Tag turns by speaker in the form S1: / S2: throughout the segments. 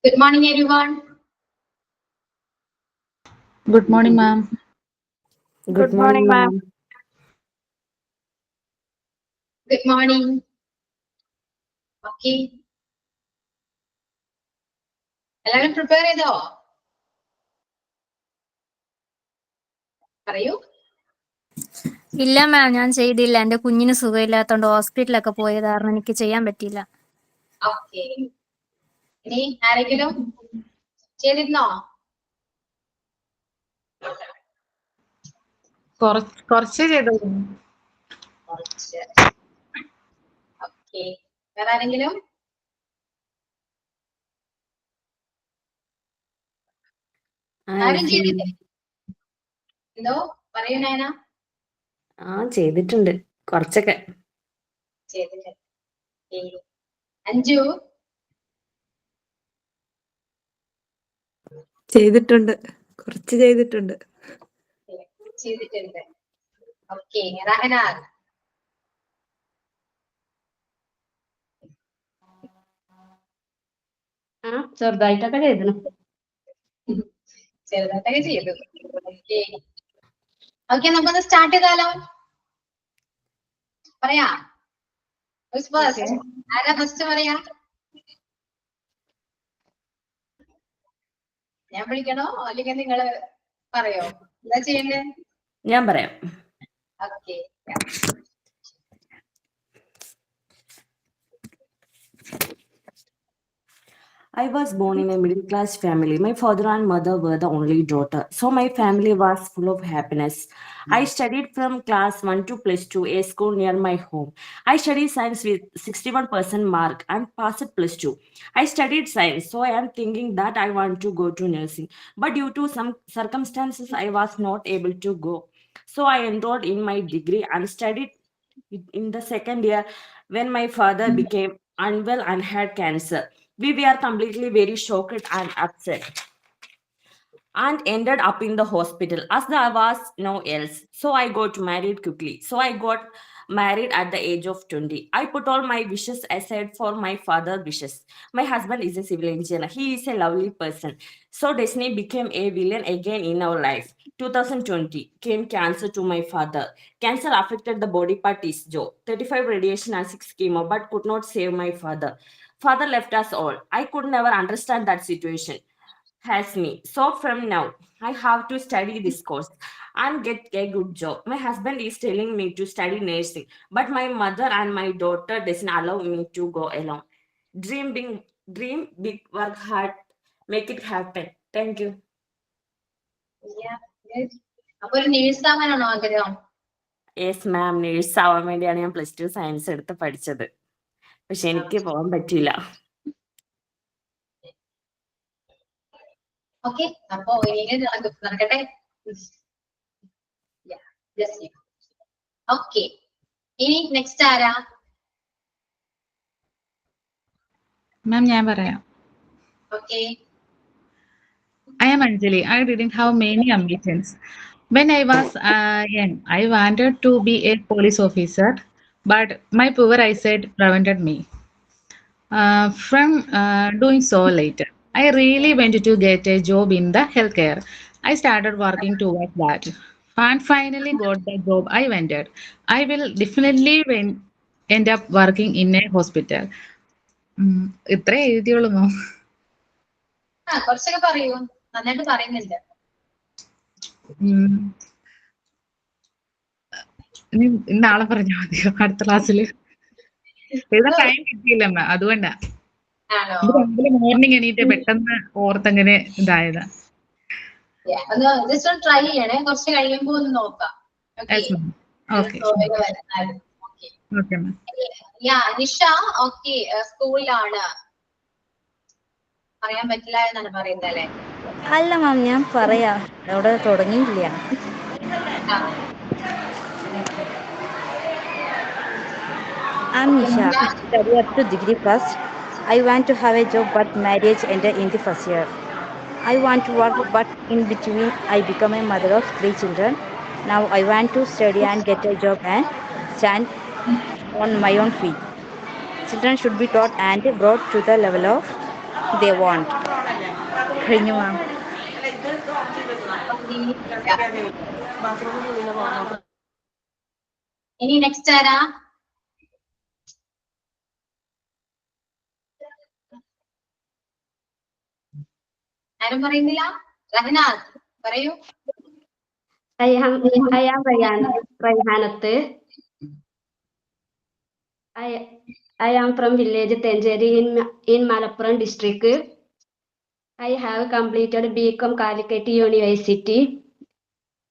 S1: Good morning, everyone.
S2: Good morning, ma'am.
S3: Good morning, ma'am.
S1: Good morning. Okay. എല്ലാവരും prepare ചെയ്തോ? പറയൂ.
S3: ഇല്ല മാം, ഞാൻ ചെയ്തില്ല. എന്റെ കുഞ്ഞിന് സുഖമില്ലാത്തോണ്ട് ഹോസ്പിറ്റലൊക്കെ പോയത് കാരണം എനിക്ക് ചെയ്യാൻ പറ്റിയില്ല.
S1: ഓക്കെ. ഇനി ആരെങ്കിലും ചെയ്തിരുന്നോ?
S2: കുറച്ച് ചെയ്തോളൂ.
S1: കുറച്ച്. ഓക്കെ. വേറെ ആരെങ്കിലും? ആരും ചെയ്തില്ലേ? എന്തോ പറയൂ നയന.
S4: ചെയ്തിട്ടുണ്ട് കുറച്ചൊക്കെ.
S1: ചെയ്തിട്ടുണ്ട്. അഞ്ജു
S4: ചെയ്തിട്ടുണ്ട്, കുറച്ച് ചെയ്തിട്ടുണ്ട്.
S1: ചെയ്തിട്ടുണ്ട്. ഓക്കെ. റഹനാൻ
S4: ചെറുതായിട്ടൊക്കെ ചെയ്തിരുന്നു.
S1: ചെറുതായിട്ടൊക്കെ ചെയ്തു. ഓക്കെ. ഓക്കെ, നമുക്കൊന്ന് സ്റ്റാർട്ട് ചെയ്താലോ? പറയാ. ആരാ ഫസ്റ്റ് പറയാ? ഞാൻ വിളിക്കണോ അല്ലെങ്കിൽ നിങ്ങള് പറയോ? എന്താ ചെയ്യണ്ടേ?
S4: ഞാൻ പറയാം.
S1: Okay.
S4: I was born in a middle-class family. My father and mother were the only daughter, so my family was full of happiness. I studied from class 1 to plus 2, a school near my home. I studied science with 61% mark and passed plus 2. I studied science, so I am thinking that I want to go to nursing. But due to some circumstances, I was not able to go. So I enrolled in my degree and studied in the second year when my father became unwell and had cancer. We were completely very shocked and upset and ended up in the hospital as there was no else. So I got married quickly. So I got married at the age of 20. I put all my wishes aside for my father's wishes. My husband is a civil engineer. He is a lovely person. So destiny became a villain again in our life. 2020 came cancer to my father. Cancer affected the body part his jaw. 35 radiation and 6 chemo but could not save my father. Father left us all. I could never understand that situation has me. So from now, I have to study this course and get a good job. My husband is telling me to study nursing, but my mother and my daughter doesn't allow me to go alone. Dream big, work hard, make it happen. Thank you.
S1: അപ്പൊ ഒരു nurse ആവാനാണോ ആഗ്രഹം?
S4: Yes ma'am, nurse ആവാൻ വേണ്ടിയാണ് ഞാൻ +2 science എടുത്ത് പഠിച്ചത്. പക്ഷെ എനിക്ക് പോകാൻ പറ്റില്ല.
S1: ഓക്കെ, അപ്പൊ നടക്കട്ടെ. ഓക്കെ, ഇനി നെക്സ്റ്റ് ആരാ?
S2: Ma'am, ഞാൻ പറയാം.
S1: Okay.
S2: I am Anjali. I didn't have many ambitions. When I was young, I wanted to be a police officer, but my poor eyesight prevented me from doing so later. I really wanted to get a job in the healthcare. I started working towards that and finally got the job I wanted. I will definitely end up working in a hospital. ഇത്രേ എഴുതിയുള്ളൂ മാം.
S1: കുറച്ചൊക്കെ പറയൂ, നന്നായിട്ട് പറയുന്നുണ്ട്.
S2: ഇനി നാളെ പറഞ്ഞാൽ മതിയോ അടുത്ത ക്ലാസ്സില്? എഴുതാൻ ടൈം കിട്ടിയില്ല മാം, അതുകൊണ്ടാ. രാവിലെ മോർണിംഗ് എണീറ്റ് പെട്ടെന്ന് ഓർത്തങ്ങനെ ഇതായതാ.
S1: ജസ്റ്റ് ട്രൈ ചെയ്യണേ, കുറച്ച് കഴിയുമ്പോ ഒന്ന് നോക്കാം. നിഷ ഓക്കെ സ്കൂളിലാണ്, പറയാൻ പറ്റില്ല എന്നാണ് പറയുന്നത് അല്ലേ?
S5: അല്ല മാം, ഞാൻ പറയാം, അവിടെ തുടങ്ങിയില്ല. I'm Nisha. I study up to degree first. I want to have a job, but marriage ended in the first year. I want to work, but in between, I become a mother of 3 children. Now I want to study and get a job and stand on my own feet. Children should be taught and brought to the level of they want. കഴിഞ്ഞു മാം.
S1: Okay. Yeah. ഇനി next ആരാ? ആരും പറയുന്നില്ല? റഹ്നാദ് പറയൂ.
S6: I am Raihanat. I am from village Tenjeri in Malappuram district. I have completed BCom Calicut University.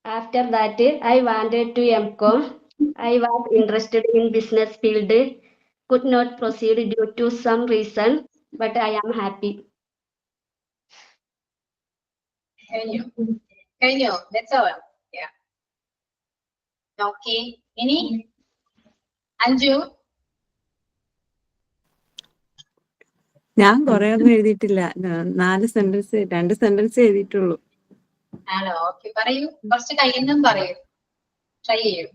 S6: After that, I wanted to MCom. I was interested in business field. Could not proceed due to some reason, but I am happy.
S1: കഴിഞ്ഞു. That's all. Yeah. Okay. ഇനി അഞ്ജു.
S7: ഞാൻ കുറെ ഒന്നും എഴുതിയിട്ടില്ല. 2 sentence എഴുതിയിട്ടുള്ളൂ.
S1: ആണോ? Okay, പറയൂ. കുറച്ച് കയ്യിന്നും പറയൂ. ട്രൈ ചെയ്യൂ.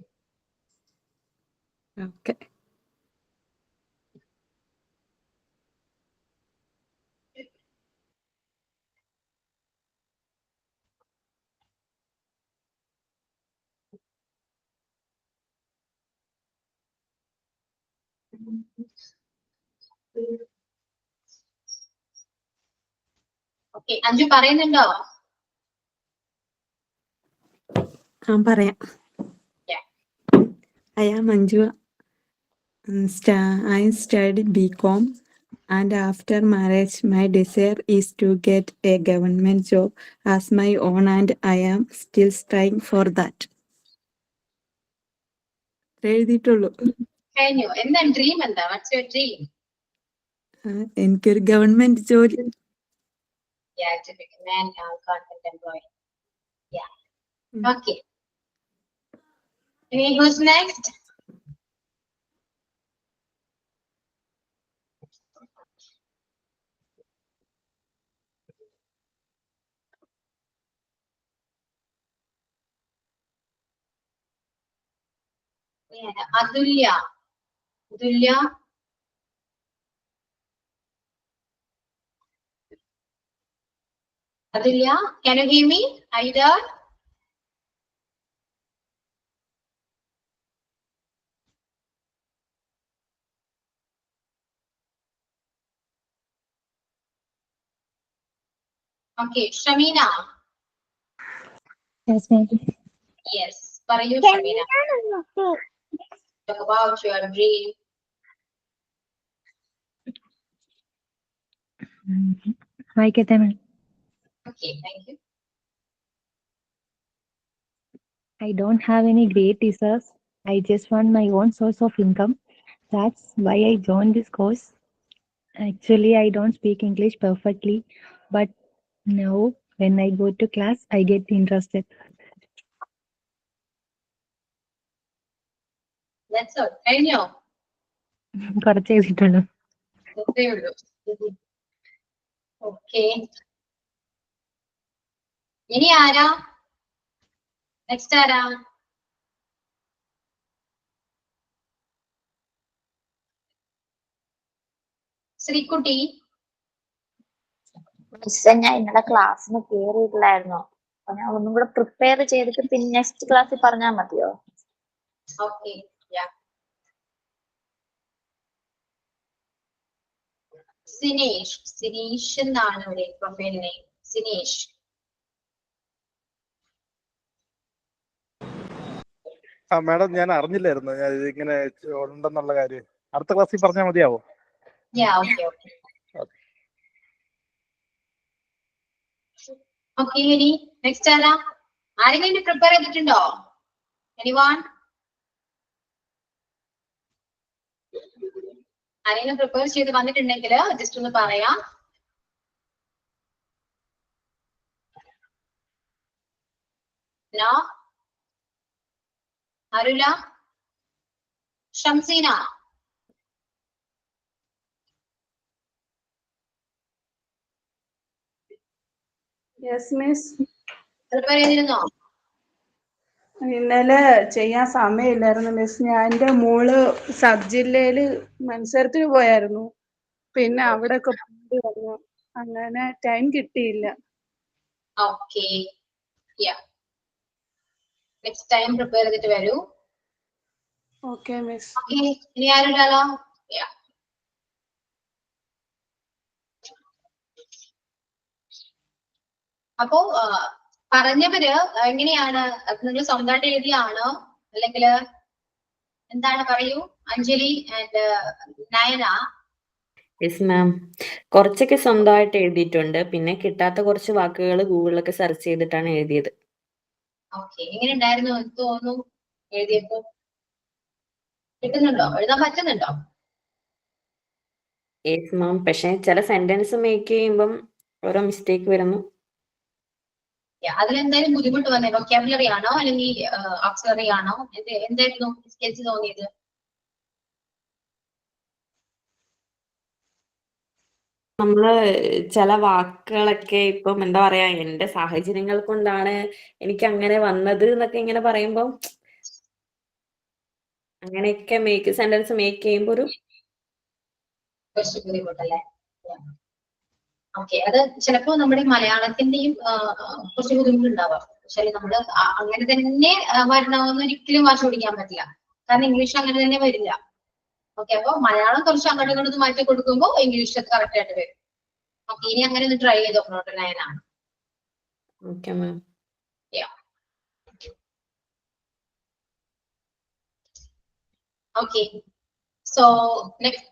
S7: ഓക്കെ.
S1: ഓക്കെ, അഞ്ജു പറയുന്നുണ്ടോ?
S7: പറയാം.
S1: Yeah.
S7: I am Manju. I studied BCom, and after marriage, my desire is to get a government job as my own, and I am still trying for that. എഴുതിയിട്ടുള്ളൂ.
S1: കഴിഞ്ഞു. എന്താണ് dream? എന്താ? What's your dream?
S7: എനിക്കൊരു government ജോലി.
S1: Yeah, to become an government employee. Yeah. Okay. Any who's next? Yeah, Adulya. Adulya. Adulya, can you hear me? Are you there? Okay, Shamina.
S3: Yes, ma'am.
S1: Yes, പറയൂ Shamina. Talk about your dream.
S3: വായിക്കട്ടെ മാം.
S1: Okay, thank you.
S3: I don't have any great research. I just want my own source of income. That's why I joined this course. Actually, I don't speak English perfectly, but now when I go to class, I get interested.
S1: That's all. കഴിഞ്ഞോ?
S3: കുറച്ച് എഴുതിയിട്ടുള്ളൂ.
S1: ഇത്രേ ഉള്ളൂ. Okay. ഇനി ആരാ? Next ആരാ? ശ്രീകുട്ടി.
S8: മിസ്സേ, ഞാൻ ഇന്നലെ ക്ലാസ്സിന് കേറിയിട്ടില്ലായിരുന്നു. അപ്പൊ ഞാൻ ഒന്നും കൂടെ പ്രിപ്പയർ ചെയ്തിട്ട് പിന്നെ നെക്സ്റ്റ് ക്ലാസ്സിൽ പറഞ്ഞാൽ മതിയോ?
S1: Okay, yeah. സിനേഷ്. സിനീഷ് എന്നാണ് ഇവിടെ പ്രൊഫൈൽ നെയിം. സിനേഷ്.
S9: മാഡം, ഞാൻ അറിഞ്ഞില്ലായിരുന്നു ഇങ്ങനെ ഉണ്ടെന്നുള്ള കാര്യം. അടുത്ത ക്ലാസ്സിൽ പറഞ്ഞാൽ മതിയാവോ?
S1: Yeah, okay, okay. Okay, ഇനി നെക്സ്റ്റ് ആരാ? ആരെങ്കിലും പ്രിപ്പയർ ചെയ്തിട്ടുണ്ടോ? Anyone? ആരെങ്കിലും പ്രിപ്പയർ ചെയ്ത് വന്നിട്ടുണ്ടെങ്കിൽ ജസ്റ്റ് ഒന്ന് പറയാം. No? Arula? Shamseena?
S10: Yes, miss.
S1: Prepare ചെയ്തിരുന്നോ?
S10: ഇന്നലെ ചെയ്യാൻ സമയമില്ലായിരുന്നു മിസ്. ഞാൻ എൻ്റെ മോള് സബ് ജില്ലയിൽ മത്സരത്തിന് പോയായിരുന്നു. പിന്നെ അവിടെയൊക്കെ പോയി വന്നു. അങ്ങനെ ടൈം കിട്ടിയില്ല.
S1: ഓക്കെ, നെക്സ്റ്റ് ടൈം പ്രിപ്പയർ ചെയ്തിട്ട് വരൂ.
S10: Okay miss.
S1: ഓക്കെ, ഇനി ആരുണ്ടല്ലോ? അപ്പോ പറഞ്ഞവര് എങ്ങനെയാണ്? നിങ്ങൾ സ്വന്തമായിട്ട് എഴുതിയാണോ അല്ലെങ്കിൽ എന്താണ്? പറയൂ Anjali and Nayana.
S4: Yes ma'am, കുറച്ചൊക്കെ സ്വന്തമായിട്ട് എഴുതിയിട്ടുണ്ട്. പിന്നെ കിട്ടാത്ത കുറച്ച് വാക്കുകൾ ഗൂഗിളിലൊക്കെ സെർച്ച് ചെയ്തിട്ടാണ് എഴുതിയത്.
S1: ഓക്കെ, എങ്ങനെ ഉണ്ടായിരുന്നു? എനിക്ക് തോന്നുന്നു എഴുതിയപ്പോ കിട്ടുന്നുണ്ടോ? എഴുതാൻ പറ്റുന്നുണ്ടോ?
S4: യെസ് മാം, പക്ഷെ ചില സെന്റൻസ് മേക്ക് ചെയ്യുമ്പം ഓരോ മിസ്റ്റേക്ക് വരുന്നു.
S1: അതിലെന്തായാലും ബുദ്ധിമുട്ട് വന്നേ? വൊക്കാബുലറി ആണോ അല്ലെങ്കിൽ ഓക്സിലറി ആണോ? എന്തായിരുന്നു സ്കെച്ച് തോന്നിയത്?
S4: നമ്മള് ചില വാക്കുകളൊക്കെ ഇപ്പം എന്താ പറയാ, എന്റെ സാഹചര്യങ്ങൾ കൊണ്ടാണ് എനിക്ക് അങ്ങനെ വന്നത് എന്നൊക്കെ ഇങ്ങനെ പറയുമ്പം അങ്ങനെയൊക്കെ സെന്റൻസ് മേക്ക് ചെയ്യുമ്പോ ഒരു
S1: കുറച്ച് ബുദ്ധിമുട്ടല്ലേ? ഓക്കെ, അത് ചിലപ്പോ നമ്മുടെ മലയാളത്തിന്റെയും കുറച്ച് ബുദ്ധിമുട്ടുണ്ടാവാം. പക്ഷേ നമ്മള് അങ്ങനെ തന്നെ വരണമെന്ന് ഒരിക്കലും വാശി പിടിക്കാൻ പറ്റില്ല. കാരണം ഇംഗ്ലീഷ് അങ്ങനെ തന്നെ വരില്ല. ഓക്കെ, അപ്പൊ മലയാളം കുറച്ച് അങ്ങോട്ടും ഇങ്ങോട്ട് മാറ്റി കൊടുക്കുമ്പോൾ ഇംഗ്ലീഷ് കറക്റ്റ് ആയിട്ട് വരും. ഓക്കെ, ഇനി അങ്ങനെ ഒന്ന് ട്രൈ ചെയ്ത് നോക്കണോട്ടെ Nayana.
S4: Okay ma'am.
S1: Okay, so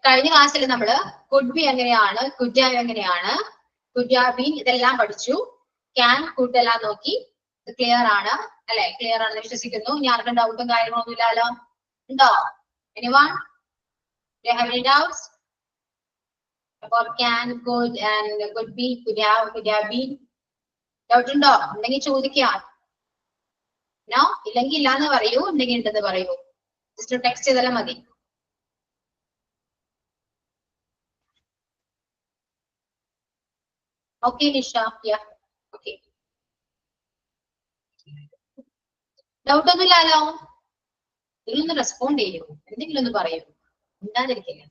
S1: കഴിഞ്ഞ ക്ലാസ്സിൽ നമ്മള് കുഡ് ബി എങ്ങനെയാണ്, കുഡ് ഹാവ് എങ്ങനെയാണ്, കുഡ് ഹാവ് ബീൻ ഇതെല്ലാം പഠിച്ചു. ക്യാൻ, കുഡ് എല്ലാം നോക്കി. ഇത് ക്ലിയർ ആണ് അല്ലെ? ക്ലിയർ ആണെന്ന് വിശ്വസിക്കുന്നു. ഇനി ആർക്കും ഡൗട്ടും കാര്യങ്ങളൊന്നും ഇല്ലല്ലോ? ഉണ്ടോ? Anyone? Do you have any doubts about can, could and could be, could have been? Doubt ഉണ്ടോ? ഉണ്ടെങ്കിൽ ചോദിക്കാം. നോ? ഇല്ലെങ്കിൽ ഇല്ലാന്ന് പറയൂ, ഉണ്ടെങ്കിൽ ഉണ്ടെന്ന് പറയൂ. ജസ്റ്റ് ടെക്സ്റ്റ് ചെയ്താലും മതി. Okay Nisha, okay. ഡൗട്ട് ഒന്നും ഇല്ലല്ലോ? ഇതിലൊന്ന് റെസ്പോണ്ട് ചെയ്യൂ, എന്തെങ്കിലും ഒന്ന് പറയൂ, ഉണ്ടാതിരിക്കില്ല.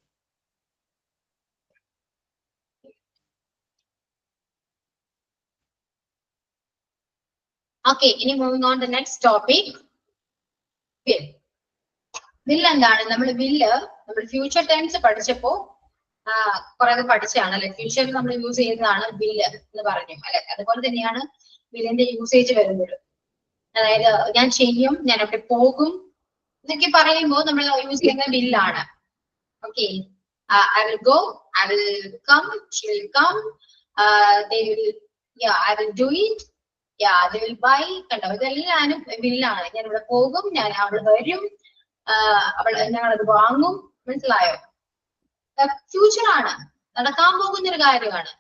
S1: ഓക്കെ, ഇനി moving on the next topic. വില്ല് എന്താണ്? നമ്മൾ ഫ്യൂച്ചർ ടെൻസ് പഠിച്ചപ്പോ കുറെ പഠിച്ചതാണ് അല്ലെ? ഫ്യൂച്ചറിൽ നമ്മൾ യൂസ് ചെയ്യുന്നതാണ് വില്ല് എന്ന് പറഞ്ഞു അല്ലെ? അതുപോലെ തന്നെയാണ് വില്ലിന്റെ യൂസേജ് വരുന്നത്. അതായത് ഞാൻ ചെയ്യും, ഞാൻ അവിടെ പോകും എന്നൊക്കെ പറയുമ്പോൾ നമ്മൾ യൂസ് ചെയ്യുന്ന വില്ലാണ്. Okay, I will go, I will come, she will come, they will, I will do it, they will buy. കണ്ടോ? ഇതെല്ലാം വില്ലാണ്. ഞാൻ ഇവിടെ പോകും, ഞാൻ അവൾ വരും, ഞങ്ങളത് വാങ്ങും. മനസ്സിലായോ? ഫ്യൂച്ചർ ആണ്, നടക്കാൻ പോകുന്ന ഒരു കാര്യമാണ്.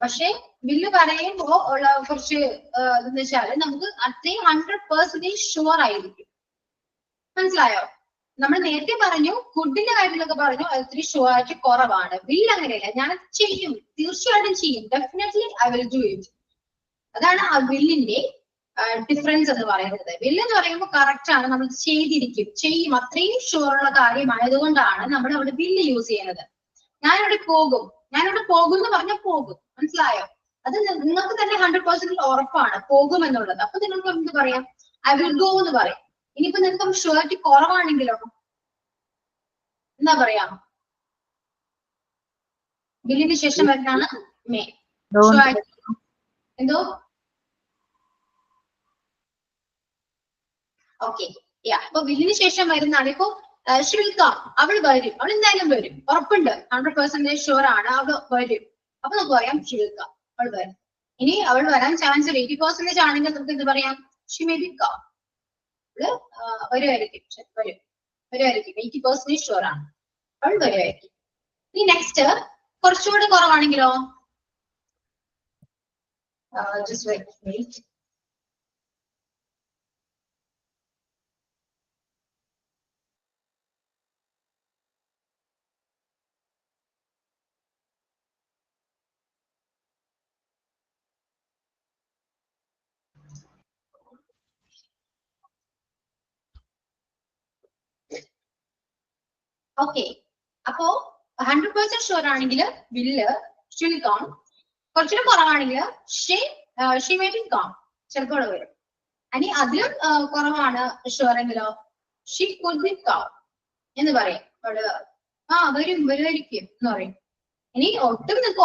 S1: പക്ഷെ വില്ല് പറയുമ്പോ ഉള്ള കുറച്ച് എന്ന് വെച്ചാല് നമുക്ക് അത്രയും 100% ഷുവർ ആയിരിക്കും. മനസ്സിലായോ? നമ്മൾ നേരത്തെ പറഞ്ഞു ഫുഡിന്റെ കാര്യത്തിലൊക്കെ പറഞ്ഞു അത് ഇത്തിരി ഷുവറിറ്റി കുറവാണ്. വില്ല് അങ്ങനെയല്ല, ഞാൻ ചെയ്യും, തീർച്ചയായിട്ടും ചെയ്യും. Definitely I will do it. അതാണ് ആ വില്ലിന്റെ ഡിഫറൻസ് എന്ന് പറയുന്നത്. വില്ല് എന്ന് പറയുമ്പോൾ കറക്റ്റ് ആണ്, നമ്മൾ ചെയ്തിരിക്കും, ചെയ്യും, അത്രയും ഷുവർ ഉള്ള കാര്യമായതുകൊണ്ടാണ് നമ്മൾ അവിടെ വില്ല് യൂസ് ചെയ്യുന്നത്. ഞാനിവിടെ പോകും, ഞാനിവിടെ പോകും എന്ന് പറഞ്ഞാൽ പോകും. മനസ്സിലായോ? അത് നിങ്ങൾക്ക് തന്നെ 100% ഉറപ്പാണ് പോകും എന്നുള്ളത്. അപ്പൊ നിങ്ങൾക്ക് എന്ത് പറയാം? ഐ വിൽ ഗോ എന്ന് പറയും. ഇനിയിപ്പോ നിങ്ങൾക്ക് ഷുവറിറ്റി കുറവാണെങ്കിലോ എന്താ പറയാ? വില്ലിന് ശേഷം വരുന്നതാണ് മേ. എന്തോ? ഓക്കെ, അപ്പൊ വില്ലിന് ശേഷം വരുന്നതാണ്. ഇപ്പൊ ഷിൽക്കാം, അവൾ വരും, അവൾ എന്തായാലും വരും, ഉറപ്പുണ്ട്, 100% ഷുവർ ആണ്, അവൾ വരും. അപ്പൊ നമുക്ക് പറയാം ഷിൽക്കാം, അവൾ വരും. ഇനി അവൾ വരാൻ ചാൻസ് 80% ആണെങ്കിൽ നമുക്ക് എന്ത് പറയാം? She may be come. വരുമായിരിക്കും, വരുമായിരിക്കും, 80% ഷുവർ ആണ്, അവൾ വരുമായിരിക്കും. ഇനി നെക്സ്റ്റ് കുറച്ചുകൂടി കുറവാണെങ്കിലോ? Just wait. ഓക്കെ, അപ്പോ 100% ഷുവർ ആണെങ്കിൽ വില്ല് ഷിൽ കം, കുറച്ചുകൂടെ കുറവാണെങ്കിൽ ഷി മേ ബി കം, ചിലപ്പോൾ വരും. ഇനി അതിലും കുറവാണ് ഷുവർ എങ്കിലോ ഷി കുഡ് ബി കം എന്ന് പറയും. വരുമായിരിക്കും എന്ന് പറയും. ഇനി ഒട്ടും നിങ്ങൾക്ക്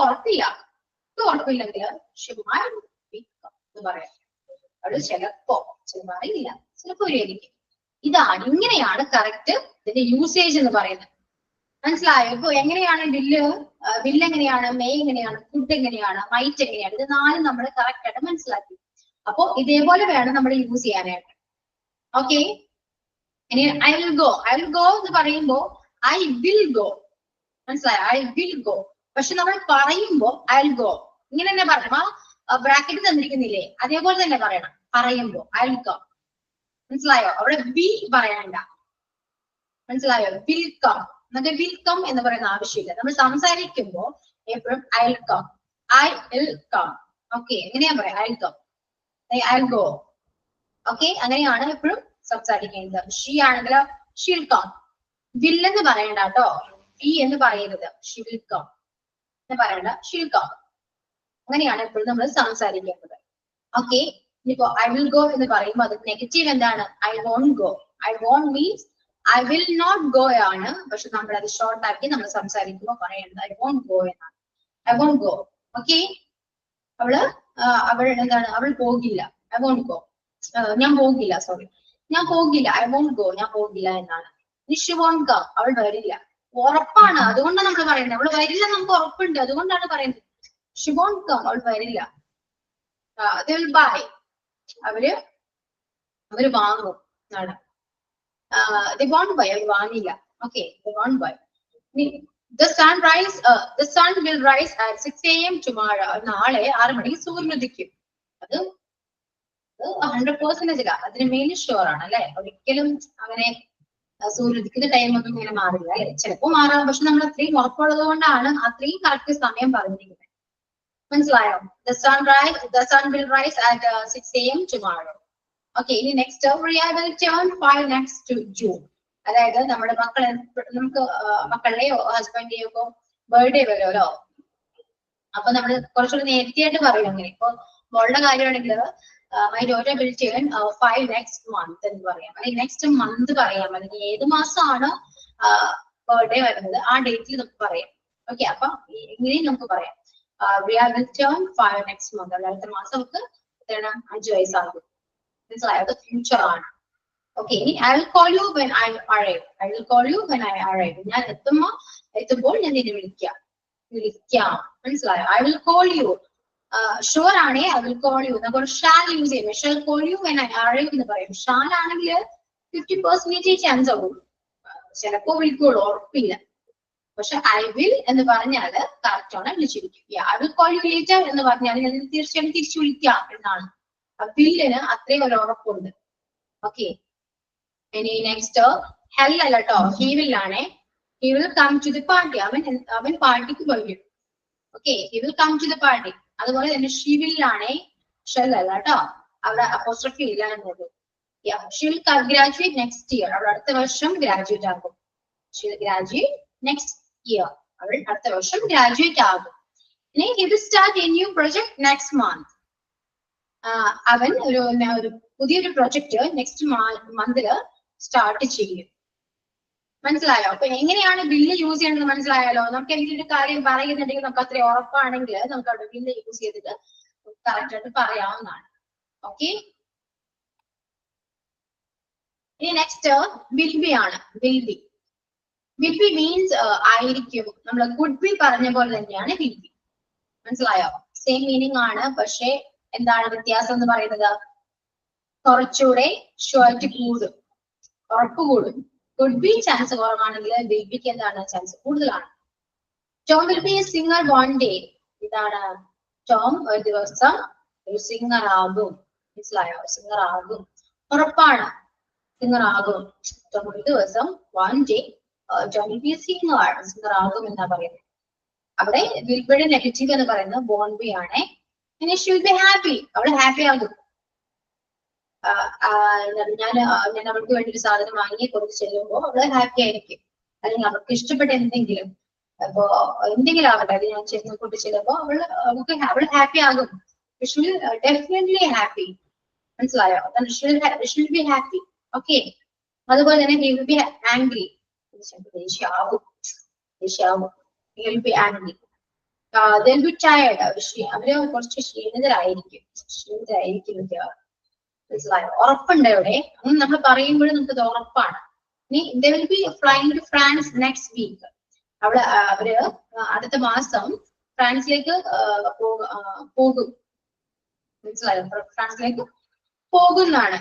S1: ഉറപ്പില്ലെങ്കിൽ ഷി മൈറ്റ് ബി കം എന്ന് പറയാം. അവിടെ ചിലപ്പോ അറിയില്ല, ചിലപ്പോ വരുമായിരിക്കും. ഇങ്ങനെയാണ് കറക്റ്റ് ഇതിന്റെ യൂസേജ് എന്ന് പറയുന്നത്. മനസ്സിലായോ? ഇപ്പൊ എങ്ങനെയാണ് വില്ല് എങ്ങനെയാണ്, മേ എങ്ങനെയാണ്, കുഡ് എങ്ങനെയാണ്, മൈറ്റ് എങ്ങനെയാണ്, ഇത് നാലും നമ്മൾ കറക്റ്റ് ആയിട്ട് മനസ്സിലാക്കി. അപ്പൊ ഇതേപോലെ വേണം നമ്മൾ യൂസ് ചെയ്യാനായിട്ട്. ഓക്കെ, ഇനി ഐ വിൽ ഗോ എന്ന് പറയുമ്പോ ഐ വിൽ ഗോ, മനസ്സിലായോ? I will go. പക്ഷെ നമ്മൾ പറയുമ്പോ ഐ വിൽ ഗോ ഇങ്ങനെ തന്നെ പറയണം. ആ ബ്രാക്കറ്റ് തന്നിരിക്കുന്നില്ലേ, അതേപോലെ തന്നെ പറയണം പറയുമ്പോ ഐ വിൽ ഗോ. മനസ്സിലായോ? അവിടെ ബി പറയണ്ട. മനസ്സിലായോ? Will come. നമുക്ക് വിൽ കം എന്ന് പറയുന്ന ആവശ്യമില്ല. നമ്മൾ സംസാരിക്കുമ്പോ എപ്പോഴും I will come, I will come. Okay, എങ്ങനെയാ പറയാ? I will come, I will go. Okay, അങ്ങനെയാണ് എപ്പോഴും സംസാരിക്കേണ്ടത്. ഷീ ആണെങ്കിലോ ഷീൽ കം. വില്ലെന്ന് പറയണ്ട കേട്ടോ, വി എന്ന് പറയരുത്. ഷീ വിൽ കം എന്ന് പറയണ്ട, ഷീൽ കം. അങ്ങനെയാണ് എപ്പോഴും നമ്മൾ സംസാരിക്കേണ്ടത്. ഓക്കെ, ഇനിയിപ്പോ ഐ വിൽ ഗോ എന്ന് പറയുമ്പോൾ അത് നെഗറ്റീവ് എന്താണ്? I won't go. I won't means I will not go ആണ്. പക്ഷെ നമ്മൾ അത് ഷോർട്ട് ആക്കി നമ്മൾ സംസാരിക്കുമ്പോൾ പറയേണ്ടത് ഐ വോണ്ട് ഗോ എന്നാണ്. I won't go. ഓക്കെ, അവൾ എന്താണ്? അവൾ പോകില്ല. I won't go. ഞാൻ പോകില്ല, സോറി, ഞാൻ പോകില്ല. ഐ വോണ്ട് ഗോ, ഞാൻ പോകില്ല എന്നാണ്. ഷി വോണ്ട് കം, അവൾ വരില്ല. ഉറപ്പാണ്, അതുകൊണ്ടാണ് നമ്മൾ പറയുന്നത്. അവൾ വരില്ല, നമുക്ക് ഉറപ്പുണ്ട്, അതുകൊണ്ടാണ് പറയുന്നത്. ഷി വോണ്ട് കം, അവൾ വരില്ല. they will buy, അവര് വാങ്ങും എന്നാണ്. they won't buy, അവർ വാങ്ങില്ല. Okay, they won't buy. the sun will rise at 6 AM tomorrow. നാളെ 6 മണിക്ക് സൂര്യൻ ഉദിക്കും. അത് 100% ഇല്ല, അതിന് മെയിൻ ഷുവർ ആണ് അല്ലെ. ഒരിക്കലും അങ്ങനെ സൂര്യൻ ഉദിക്കുന്ന ടൈം ഒന്നും ഇങ്ങനെ മാറില്ല അല്ലെ. ചിലപ്പോ മാറാം, പക്ഷെ നമ്മൾ അത്രയും ഉറപ്പുള്ളത് കൊണ്ടാണ് അത്രയും കറക്റ്റ് സമയം പറഞ്ഞിരിക്കുന്നത്. മനസ്സിലായോ? the sun will rise at 6 AM tomorrow. Okay, ഇനി next Ria will turn 5 next to June. അതായത് നമ്മുടെ നമുക്ക് മക്കളുടെയോ ഹസ്ബൻഡിന്റെയോ ഒക്കെ ബർത്ത്ഡേ വരുമല്ലോ. അപ്പൊ നമ്മൾ കുറച്ചുകൂടി നേരത്തെയായിട്ട് പറയും. അങ്ങനെ ഇപ്പൊ മോളുടെ കാര്യമാണെങ്കിൽ my daughter will turn 5 next month എന്ന് പറയാം, അല്ലെങ്കിൽ നെക്സ്റ്റ് മന്ത് പറയാം, അല്ലെങ്കിൽ ഏത് മാസമാണ് ബർത്ത്ഡേ വരുന്നത് ആ ഡേറ്റിൽ നമുക്ക് പറയാം. ഓക്കെ, അപ്പൊ ഇങ്ങനെയും നമുക്ക് പറയാം Ria will turn 5 next month. അടുത്ത മാസം നമുക്ക് 5 വയസ്സാകും. മനസ്സിലായത്? ഫ്യൂച്ചർ ആണ്. ഓക്കെ, ഇനി I will call you when I arrive. I will call you when I arrive. ഞാൻ എത്തുമ്പോൾ ഞാൻ നിന്നെ വിളിക്കാം. മനസ്സിലായോ? I will call you. Sure ആണേ I will call you. നമുക്ക് ഷാൽ യൂസ് ചെയ്യും. shall call you when I arrive എന്ന് പറയും. ഷാൽ ആണെങ്കിൽ 50% ചാൻസ് ആകും, ചിലപ്പോ വിളിക്കുള്ളൂ, ഉറപ്പില്ല. പക്ഷെ I will എന്ന് പറഞ്ഞാല് കറക്റ്റ് ആണ്, വിളിച്ചിരിക്കും. I will call you later എന്ന് പറഞ്ഞാൽ ഞാൻ തീർച്ചയായും തിരിച്ചു വിളിക്കാം എന്നാണ്. വില്ലിന് അത്രയും ഒരു ഉറപ്പുണ്ട്. ഓക്കെ, ഇനി നെക്സ്റ്റ് ഹെൽ അല്ല കേട്ടോ, ഹി വിൽ ആണേ. He will come to the party. അവൻ പാർട്ടിക്ക് വരും. Okay, he will come to the party. അതുപോലെ തന്നെ ഷി വിൽ ആണേ, ഷെൽ അല്ല കേട്ടോ, അവിടെ അപ്പോസ്ട്രോഫി ഇല്ല എന്നുള്ളൂ. She will graduate next year. അവൾ അടുത്ത വർഷം ഗ്രാജുവേറ്റ് ആകും. She will graduate next year. അവൾ അടുത്ത വർഷം ഗ്രാജുവേറ്റ് ആകും. ഇനി he will start A new project next month. അവൻ ഒരു പുതിയൊരു പ്രൊജക്ട് നെക്സ്റ്റ് മന്തില് സ്റ്റാർട്ട് ചെയ്യും. മനസ്സിലായോ? അപ്പൊ എങ്ങനെയാണ് ബില്ല് യൂസ് ചെയ്യണമെന്ന് മനസ്സിലായാലോ? നമുക്ക് എന്തെങ്കിലും ഒരു കാര്യം പറയുന്നുണ്ടെങ്കിൽ നമുക്ക് അത്ര ഉറപ്പാണെങ്കിൽ നമുക്ക് അവിടെ ബില്ല് യൂസ് ചെയ്തിട്ട് കറക്റ്റ് ആയിട്ട് പറയാവുന്നതാണ്. ഓക്കെ, ഇനി നെക്സ്റ്റ് വിൽ ബി ആണ്. വിൽ ബി മീൻസ് ആയിരിക്കും. നമ്മൾ കുഡ് ബി പറഞ്ഞ പോലെ തന്നെയാണ് വിൽ ബി. മനസ്സിലായോ? സെയിം മീനിങ് ആണ്, പക്ഷെ എന്താണ് വ്യത്യാസം എന്ന് പറയുന്നത്? കുറച്ചുകൂടെ ഷുവർട്ടി കൂടും, ഉറപ്പ് കൂടും. കുഡ് ബി ചാൻസ് കുറവാണെങ്കിൽ വിൽ ബിക്ക് എന്താണ് ചാൻസ് കൂടുതലാണ്. Tom will be A singer one day. ഇതാണ് ടോം ഒരു ദിവസം ഒരു സിംഗർ ആകും. മനസ്സിലായോ? സിംഗർ ആകും, ഉറപ്പാണ്, സിംഗർ ആകും. ടോം ഒരു ദിവസം one day Tom will be A singer ആകും എന്നാ പറയുന്നത്. അവിടെ വിൽ ബിയുടെ നെഗറ്റീവ് എന്ന് പറയുന്നത് വോണ്ട് ബി ആണേ. ഇനി ഷി വിൽ ബി ഹാപ്പി. അവൾ ഹാപ്പി ആകും. ഞാൻ അവൾക്ക് വേണ്ടി ഒരു സാധനം വാങ്ങി കൊടുത്ത് ചെല്ലുമ്പോൾ അവള് ഹാപ്പി ആയിരിക്കും. അല്ലെങ്കിൽ അവർക്ക് ഇഷ്ടപ്പെട്ട എന്തെങ്കിലും, അപ്പോ എന്തെങ്കിലും ആവട്ടെ, അത് ഞാൻ ചെന്ന് കൂട്ടിച്ചെല്ലുമ്പോ അവൾ ഹാപ്പി ആകും. Definitely happy. മനസ്സിലായോ? Should be happy. ഓക്കെ. അതുപോലെ തന്നെ he will be angry. ദേഷ്യാവും. He will be angry. They'll be tired. അവര് കുറച്ച് ക്ഷീണിതരായിരിക്കും. മനസ്സിലായോ? ഉറപ്പുണ്ട് ഇവിടെ. അങ്ങനെ നമ്മൾ പറയുമ്പോഴും നമുക്കത് ഉറപ്പാണ്. ഇനി they will be flying to France next week. അവര് അടുത്ത മാസം ഫ്രാൻസിലേക്ക് പോകും. മനസ്സിലായോ? ഫ്രാൻസിലേക്ക് പോകുന്നതാണ്.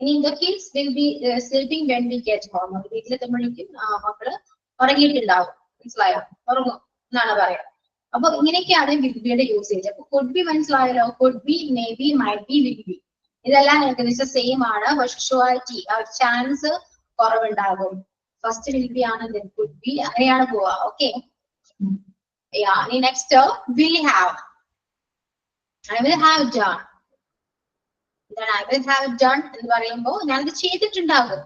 S1: ഇനി the kids will be sleeping when we get home. വീട്ടിലെത്തുമ്പോഴേക്കും മക്കള് ഉറങ്ങിയിട്ടുണ്ടാവും. മനസ്സിലായോ? ഉറങ്ങും എന്നാണ് പറയാം. അപ്പൊ ഇങ്ങനെയൊക്കെയാണ് will beയുടെ യൂസേജ്. അപ്പൊ could be മനസ്സിലായല്ലോ. could be, maybe, might be, will be. ഇതെല്ലാം ഏകദേശം സെയിം ആണ്. പക്ഷെ ഷുവാരിറ്റി, ചാൻസ് കുറവുണ്ടാകും. ഫസ്റ്റ് will be ആണ്, then could be, അങ്ങനെയാണ് പോവാ. ഓക്കെ. ഇനി next will have. I will have done. I will have done എന്ന് പറയുമ്പോ ഞാനത് ചെയ്തിട്ടുണ്ടാകും.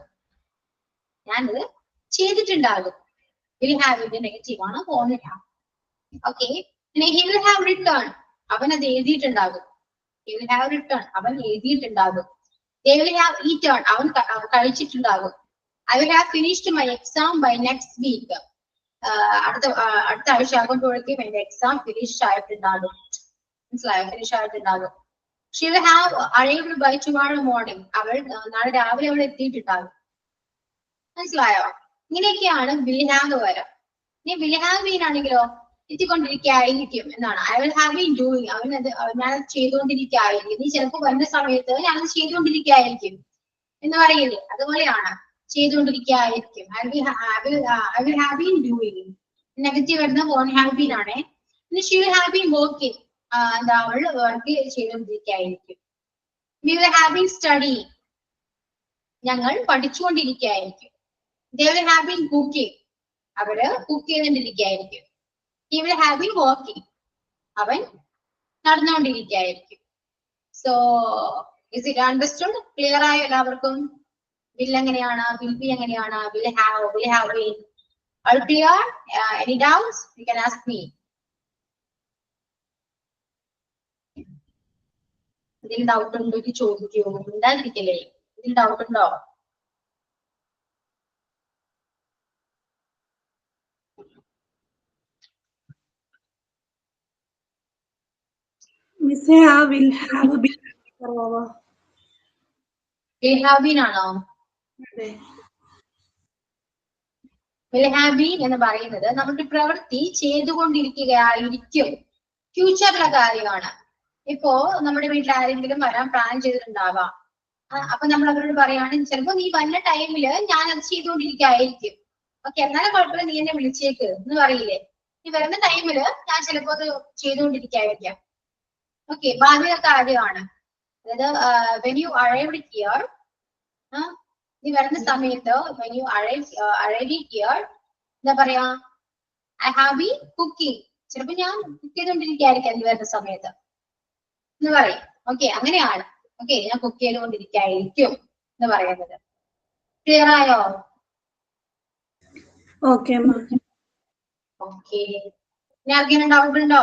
S1: will have ന്റെ നെഗറ്റീവ് ആണ് won't have. ഓക്കെ. പിന്നെ he will have written. അവൻ അത് എഴുതിയിട്ടുണ്ടാകും. he will have written. അവൻ എഴുതിയിട്ടുണ്ടാകും. they will have eaten. അവൻ കഴിച്ചിട്ടുണ്ടാകും. I will have finished my exam by next week. അടുത്ത ആഴ്ച ആകുമ്പോഴേക്കും എന്റെ എക്സാം ഫിനിഷ് ആയിട്ടുണ്ടാകും. മനസ്സിലായോ? ഫിനിഷ് ആയിട്ടുണ്ടാകും. She will have arrived by tomorrow morning. അവൾ നാളെ രാവിലെ അവിടെ എത്തിയിട്ടുണ്ടാകും. മനസ്സിലായോ? ഇങ്ങനെയൊക്കെയാണ് will have വരാം. ഇനി will have been ആണെങ്കിലോ എത്തിക്കൊണ്ടിരിക്കുകയായിരിക്കും എന്നാണ്. I will have been doing. ഞാനത് ചെയ്തുകൊണ്ടിരിക്കുകയായിരിക്കും. നീ ചിലപ്പോൾ വരുന്ന സമയത്ത് ഞാനത് ചെയ്തുകൊണ്ടിരിക്കുകയായിരിക്കും എന്ന് പറയില്ലേ? അതുപോലെയാണ് ചെയ്തുകൊണ്ടിരിക്കുകയായിരിക്കും. I will have been doing. Negative വരുന്ന won't have been ആണ്. ഇനി she will have been working. അവൾ വർക്ക് ചെയ്തുകൊണ്ടിരിക്കുകയായിരിക്കും. We will have been studying. ഞങ്ങൾ പഠിച്ചുകൊണ്ടിരിക്കുകയായിരിക്കും. They will have been cooking. അവര് കുക്ക് ചെയ്തുകൊണ്ടിരിക്കുകയായിരിക്കും. He will have been walking. അവൻ നടന്നുകൊണ്ടിരിക്കുകയായിരിക്കും. So is it understood? Clear ആയോ എല്ലാവർക്കും? will എങ്ങനെയാണ്, will be എങ്ങനെയാണ്, will have been. All clear? Any doubts? You can ask me. ഇതിൽ ഡൗട്ട് ഉണ്ടോ എന്ന് ചോദിക്കൂ. ഉണ്ടായിരിക്കില്ലേ? ഇതിൽ ഡൗട്ട് ഉണ്ടോ?
S10: മിസ്സേ ആ will have been
S1: will have been ആണോ? will have been എന്ന് പറയുന്നത് നമ്മുടെ പ്രവൃത്തി ചെയ്തുകൊണ്ടിരിക്കുകയായിരിക്കും. ഫ്യൂച്ചറിലെ കാര്യമാണ്. ഇപ്പോ നമ്മുടെ വീട്ടിൽ ആരെങ്കിലും വരാൻ പ്ലാൻ ചെയ്തിട്ടുണ്ടാവാം. അപ്പൊ നമ്മൾ അവരോട് പറയാണ്, ചിലപ്പോ നീ വന്ന ടൈമില് ഞാൻ അത് ചെയ്തുകൊണ്ടിരിക്കുകയായിരിക്കും. ഓക്കെ, എന്നാലും കുഴപ്പമില്ല, നീ എന്നെ വിളിച്ചേക്ക് എന്ന് പറയില്ലേ? നീ വരുന്ന ടൈമില് ഞാൻ ചിലപ്പോ അത് ചെയ്തുകൊണ്ടിരിക്കുകയായിരിക്കാം. ഓക്കെ, ഭാവിയിലെ കാര്യമാണ്. അതായത് when you arrived here, നീ വരുന്ന സമയത്ത് when you arrived here എന്താ പറയാ? I have been cooking. ചിലപ്പോ ഞാൻ കുക്ക് ചെയ്തുകൊണ്ടിരിക്കുകയായിരിക്കാം നീ വരുന്ന സമയത്ത് എന്ന് പറയും. ഓക്കെ, അങ്ങനെയാണ്. ഓക്കെ, ഞാൻ കുക്ക് ചെയ്തുകൊണ്ടിരിക്കുകയായിരിക്കും എന്ന് പറയുന്നത്. ക്ലിയർ ആയോ?
S10: ഓക്കെ.
S1: ഓക്കെ, ഇനി ആർക്കെങ്കിലും ഡൗട്ട് ഉണ്ടോ?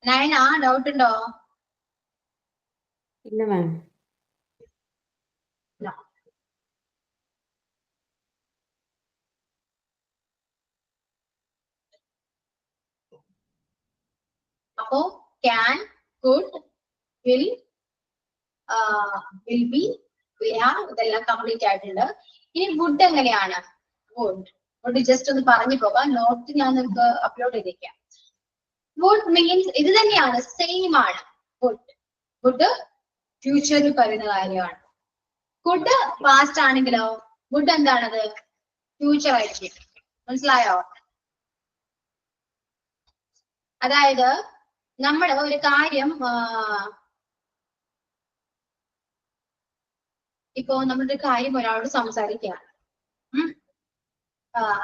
S1: നയന, ഡൗട്ട് ഉണ്ടോ?
S4: ഇല്ല മാം. അപ്പോ can, could, will be, will have ഇതെല്ലാം കംപ്ലീറ്റ് ആയിട്ടുണ്ട്. ഇനി would എങ്ങനെയാണ്? would ജസ്റ്റ് ഒന്ന് പറഞ്ഞു പോകാം. നോട്ട് ഞാൻ നിങ്ങൾക്ക് അപ്ലോഡ് ചെയ്തേക്കാം. would മീൻസ് ഇത് തന്നെയാണ്, സെയിം ആണ്. would ഫ്യൂച്ചറിൽ പറയുന്ന കാര്യമാണ്. could പാസ്റ്റ് ആണെങ്കിലോ would എന്താണത്? ഫ്യൂച്ചർ ആയിരിക്കും. മനസ്സിലായോ? അതായത് നമ്മൾ ഒരു കാര്യം ഇപ്പോ നമ്മളൊരു കാര്യം ഒരാളോട് സംസാരിക്കുകയാണ്.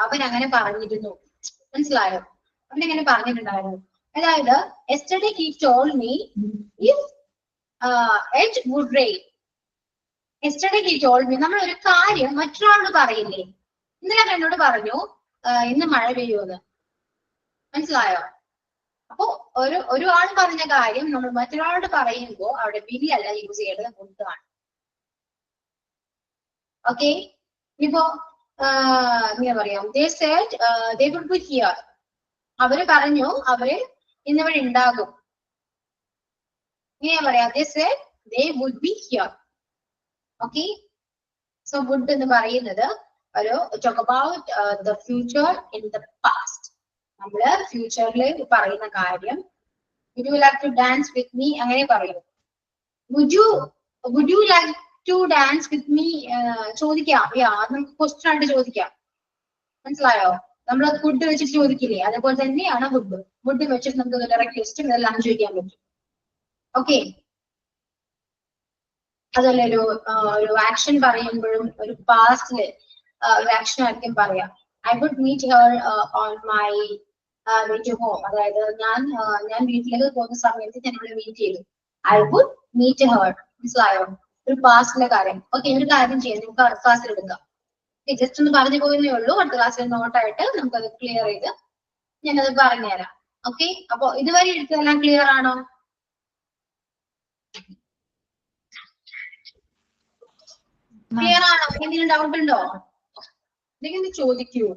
S4: അവൻ അങ്ങനെ പറഞ്ഞിരുന്നു. മനസ്സിലായോ? അവൻ എങ്ങനെ പറഞ്ഞിട്ടുണ്ടായിരുന്നു? അതായത് yesterday he told me if it would rain. yesterday he told me. നമ്മൾ ഒരു കാര്യം മറ്റൊരാളോട് പറയില്ലേ?
S1: ഇന്നലെ എന്നോട് പറഞ്ഞു ഇന്ന് മഴ പെയ്യുമെന്ന്. മനസ്സിലായോ? അപ്പോ ഒരാൾ പറഞ്ഞ കാര്യം നമ്മൾ മറ്റൊരാളോട് പറയുമ്പോൾ അവിടെ ബിലി അല്ല യൂസ് ചെയ്യേണ്ടത്, വുഡ് ആണ്. ഓക്കെ, ഇനിയിപ്പോ ഇങ്ങനെ പറയാം, they said they would be here. അവര് പറഞ്ഞു അവര് ഇന്നിവിടെ ഉണ്ടാകും. ഇങ്ങനെ പറയാം, they said they would be here. Okay, so would എന്ന് പറയുന്നത് ഒരു talk about the future in the past. നമ്മള് ഫ്യൂച്ചറിൽ പറയുന്ന കാര്യം would you like to dance with me അങ്ങനെ പറയും. would you like to dance with me ചോദിക്കാം. നമുക്ക് ക്വസ്റ്റ്യൻ ആയിട്ട് ചോദിക്കാം. മനസ്സിലായോ? നമ്മൾ ഫുഡ് വെച്ചിട്ട് ചോദിക്കില്ലേ, അതേപോലെ തന്നെയാണ് വുഡ് വെച്ചിട്ട് നമുക്ക് ഡയറക്റ്റ് ക്വസ്റ്റ്യൻ ഇതെല്ലാം ചോദിക്കാൻ പറ്റും. ഓക്കെ, അതുപോലെ ഒരു ആക്ഷൻ പറയുമ്പോഴും ഒരു പാസ്റ്റില് ഒരു ആക്ഷൻ ആയിരിക്കും പറയാം. I would meet her on my way to home. അതായത് ഞാൻ വീട്ടിലേക്ക് പോകുന്ന സമയത്ത് ഞാൻ ഇവിടെ മീറ്റ് ചെയ്തു. I would meet her. മനസ്സിലായോ? ഒരു പാസ്റ്റിലെ കാര്യം. ഓക്കെ, ഒരു കാര്യം ചെയ്യാം, നമുക്ക് അടുത്ത ക്ലാസ്സിൽ എടുക്കാം. ജസ്റ്റ് ഒന്ന് പറഞ്ഞു പോയതേ ഉള്ളൂ. അടുത്ത ക്ലാസ്സിൽ നോട്ടായിട്ട് നമുക്കത് ക്ലിയർ ചെയ്ത് ഞാനത് പറഞ്ഞുതരാം. ഓക്കെ, അപ്പൊ ഇതുവരെ എടുത്തതെല്ലാം ക്ലിയർ ആണോ? ക്ലിയർ ആണോ? എന്തെങ്കിലും ഡൗട്ട് ഉണ്ടോ? എന്തെങ്കിലും ചോദിക്കൂ.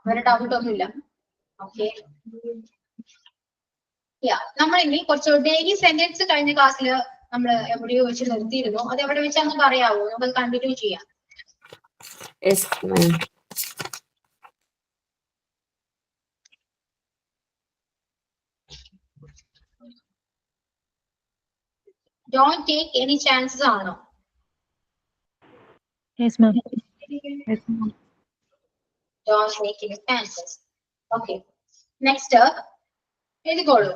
S1: വേറെ ഡൗട്ട് ഒന്നുമില്ല. ഓക്കെ, നമ്മൾ ഇനി കുറച്ച് ഡെയിലി സെന്റൻസ് കഴിഞ്ഞ ക്ലാസ്സിൽ നമ്മൾ എവിടെയോ വെച്ച് നിർത്തിയിരുന്നു. അത് എവിടെ വെച്ചാന്ന് പറയാവോ? നമുക്ക് കണ്ടിന്യൂ ചെയ്യാം. Don't take any chances ആണോ?
S3: Yes, ma'am.
S1: Don't take any chances. Okay, next എഴുതിക്കോളൂ.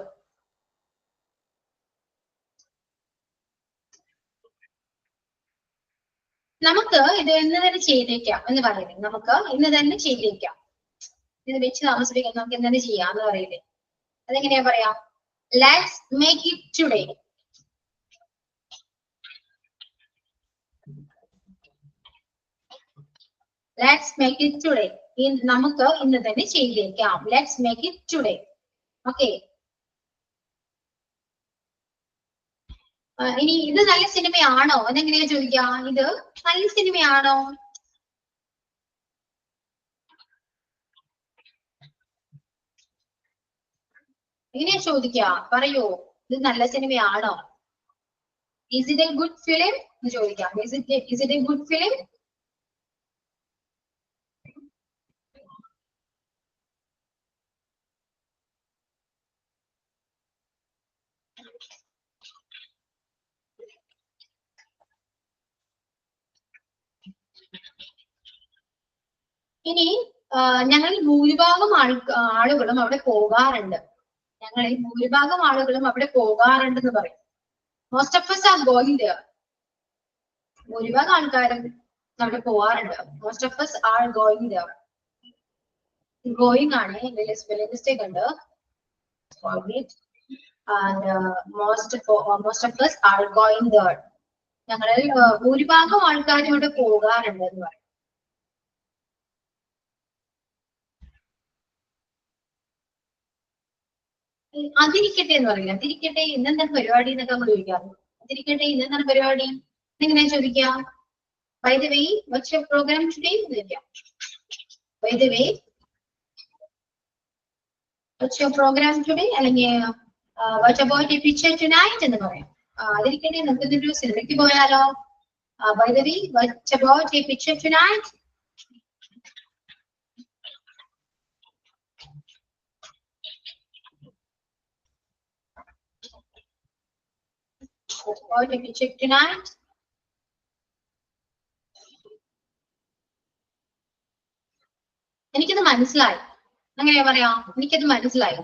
S1: നമുക്ക് ഇത് ഇന്ന് തന്നെ ചെയ്തേക്കാം എന്ന് പറയുന്നത്. നമുക്ക് ഇന്ന് തന്നെ ചെയ്തേക്കാം, ഇത് വെച്ച് താമസിപ്പിക്കാം, നമുക്ക് ഇന്ന് തന്നെ ചെയ്യാം എന്ന് പറയുന്നത്. അതെങ്ങനെയാ പറയാം? Let's make it today. Let's make it today. നമുക്ക് ഇന്ന് തന്നെ ചെയ്തേക്കാം. Let's make it today. Okay, ഇനി ഇത് നല്ല സിനിമയാണോ എന്നെങ്ങനെയാ ചോദിക്കാം? ഇത് നല്ല സിനിമയാണോ? എങ്ങനെയാ ചോദിക്കാ? പറയൂ, ഇത് നല്ല സിനിമയാണോ? Is it a good film എന്ന് ചോദിക്കാം. Is it a good film? ഇനി ഞങ്ങളിൽ ഭൂരിഭാഗം ആളുകളും അവിടെ പോകാറുണ്ട്. ഞങ്ങളിൽ ഭൂരിഭാഗം ആളുകളും അവിടെ പോകാറുണ്ടെന്ന് പറയും. Most of us are going there. ഭൂരിഭാഗം ആൾക്കാരും അവിടെ പോകാറുണ്ട്. Most of us are going there. Going ആണ്, സ്പെല്ലിംഗ് മിസ്റ്റേക്ക് ഉണ്ട്. Most of us are going there. ഞങ്ങളിൽ ഭൂരിഭാഗം ആൾക്കാരും ഇവിടെ പോകാറുണ്ട് എന്ന് പറയും. അതിരിക്കട്ടെ എന്ന് പറയില്ല. അതിരിക്കട്ടെ ഇന്നെന്താണ് പരിപാടി എന്നൊക്കെ നമ്മൾ ചോദിക്കാറുണ്ട്. അതിരിക്കട്ടെ ഇന്നെന്താണ് പരിപാടി എങ്ങനെയാ ചോദിക്കാം? By the way, what's your program today? By the way, what's your program today? അല്ലെങ്കിൽ what about a picture tonight എന്ന് പറയാം. അതിരിക്കട്ടെ നമുക്ക് ഒരു സിനിമയ്ക്ക് പോയാലോ? By the way, what about a picture tonight? What a picture tonight? എനിക്കത് മനസ്സിലായി. അങ്ങനെയാ പറയാ, എനിക്കത് മനസ്സിലായി.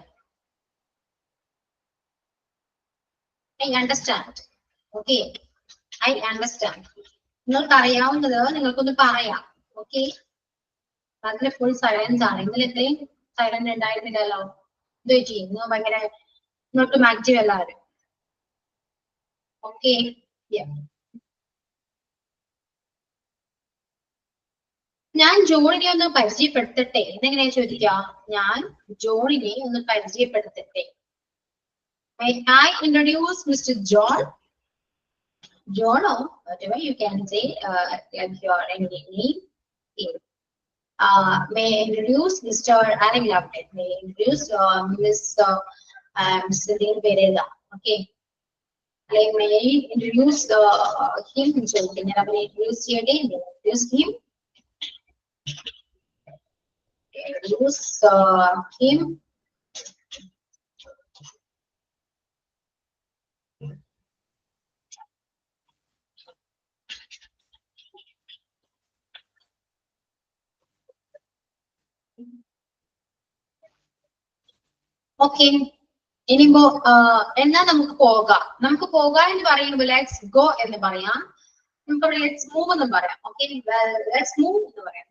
S1: I understand. Okay, I understand. നിങ്ങൾക്ക് അറിയാവുന്നത് നിങ്ങൾക്കൊന്ന് പറയാം. ഓക്കെ, അതിന് ഫുൾ സൈലൻസ് ആണ്. ഇന്നലെ ഇത്രയും സൈലന്റ് ഉണ്ടായിരുന്നില്ലല്ലോ. ഇത് ചെയ്യുന്നു ഭയങ്കര ഒട്ടും ആക്റ്റീവ് എല്ലാവരും. ഓക്കെ, ഞാൻ ജോണിനെ ഒന്ന് പരിചയപ്പെടുത്തട്ടെ എന്നെങ്ങനെയാ ചോദിക്കാം? ഞാൻ ജോണിനെ ഒന്ന് പരിചയപ്പെടുത്തട്ടെ. I introduce Mr. John. John, or whatever you can say, like your name. May I introduce Mr. Alan Loveton. May I introduce Mr. Dean Pereda. Okay. Like, may I introduce him? So, can I introduce your name? Introduce him. Introduce him. Okay, ഇനിയിപ്പോ എന്നാ നമുക്ക് പോകാം. നമുക്ക് പോകാം എന്ന് പറയുമ്പോൾ let's go എന്ന് പറയാം. നമുക്ക് അവിടെ ലെറ്റ്സ് മൂവ് എന്നും പറയാം. ഓക്കെ, ലെറ്റ്സ് മൂവ് എന്ന് പറയാം.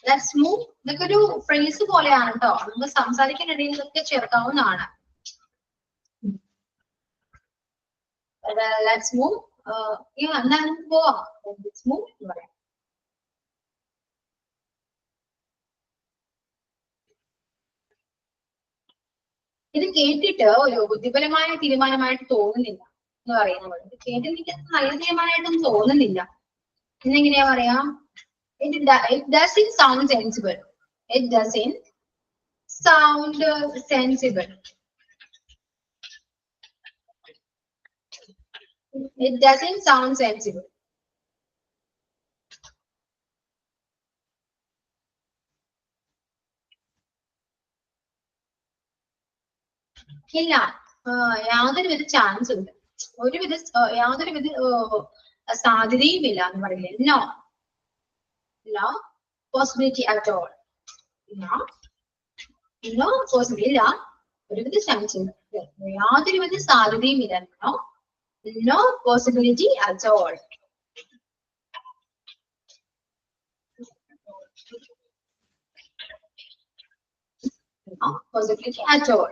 S1: ലെറ്റ്സ് മൂവ് ഇതൊക്കെ ഒരു ഫ്രേസ് പോലെയാണ് കേട്ടോ. നമുക്ക് സംസാരിക്കാനിടയിൽ ഇതൊക്കെ ചേർക്കാവുന്നതാണ്. ലെറ്റ്സ് മൂവ് എന്നാ നമുക്ക് പോവാം. ലെറ്റ്സ് മൂവ് എന്ന് പറയാം. ഇത് കേട്ടിട്ട് ഒരു ബുദ്ധിപരമായ തീരുമാനമായിട്ട് തോന്നുന്നില്ല എന്ന് പറയുന്നത്. ഇത് കേട്ടിട്ട് എനിക്ക് നല്ല തീരുമാനമായിട്ടൊന്നും തോന്നുന്നില്ല എന്നെങ്ങനെയാ പറയാ? It doesn't sound sensible. It doesn't sound sensible. It doesn't sound sensible. ഇല്ല, യാതൊരുവിധ ചാൻസ് ഉണ്ട്, യാതൊരുവിധ സാധ്യതയും ഇല്ല എന്ന് പറയുന്നത്. No, no possibility at all. No possibility ഇല്ല, ഒരുവിധ ചാൻസ് ഉണ്ട്, യാതൊരുവിധ സാധ്യതയും ഇല്ല. No, no possibility at all. No possibility at all.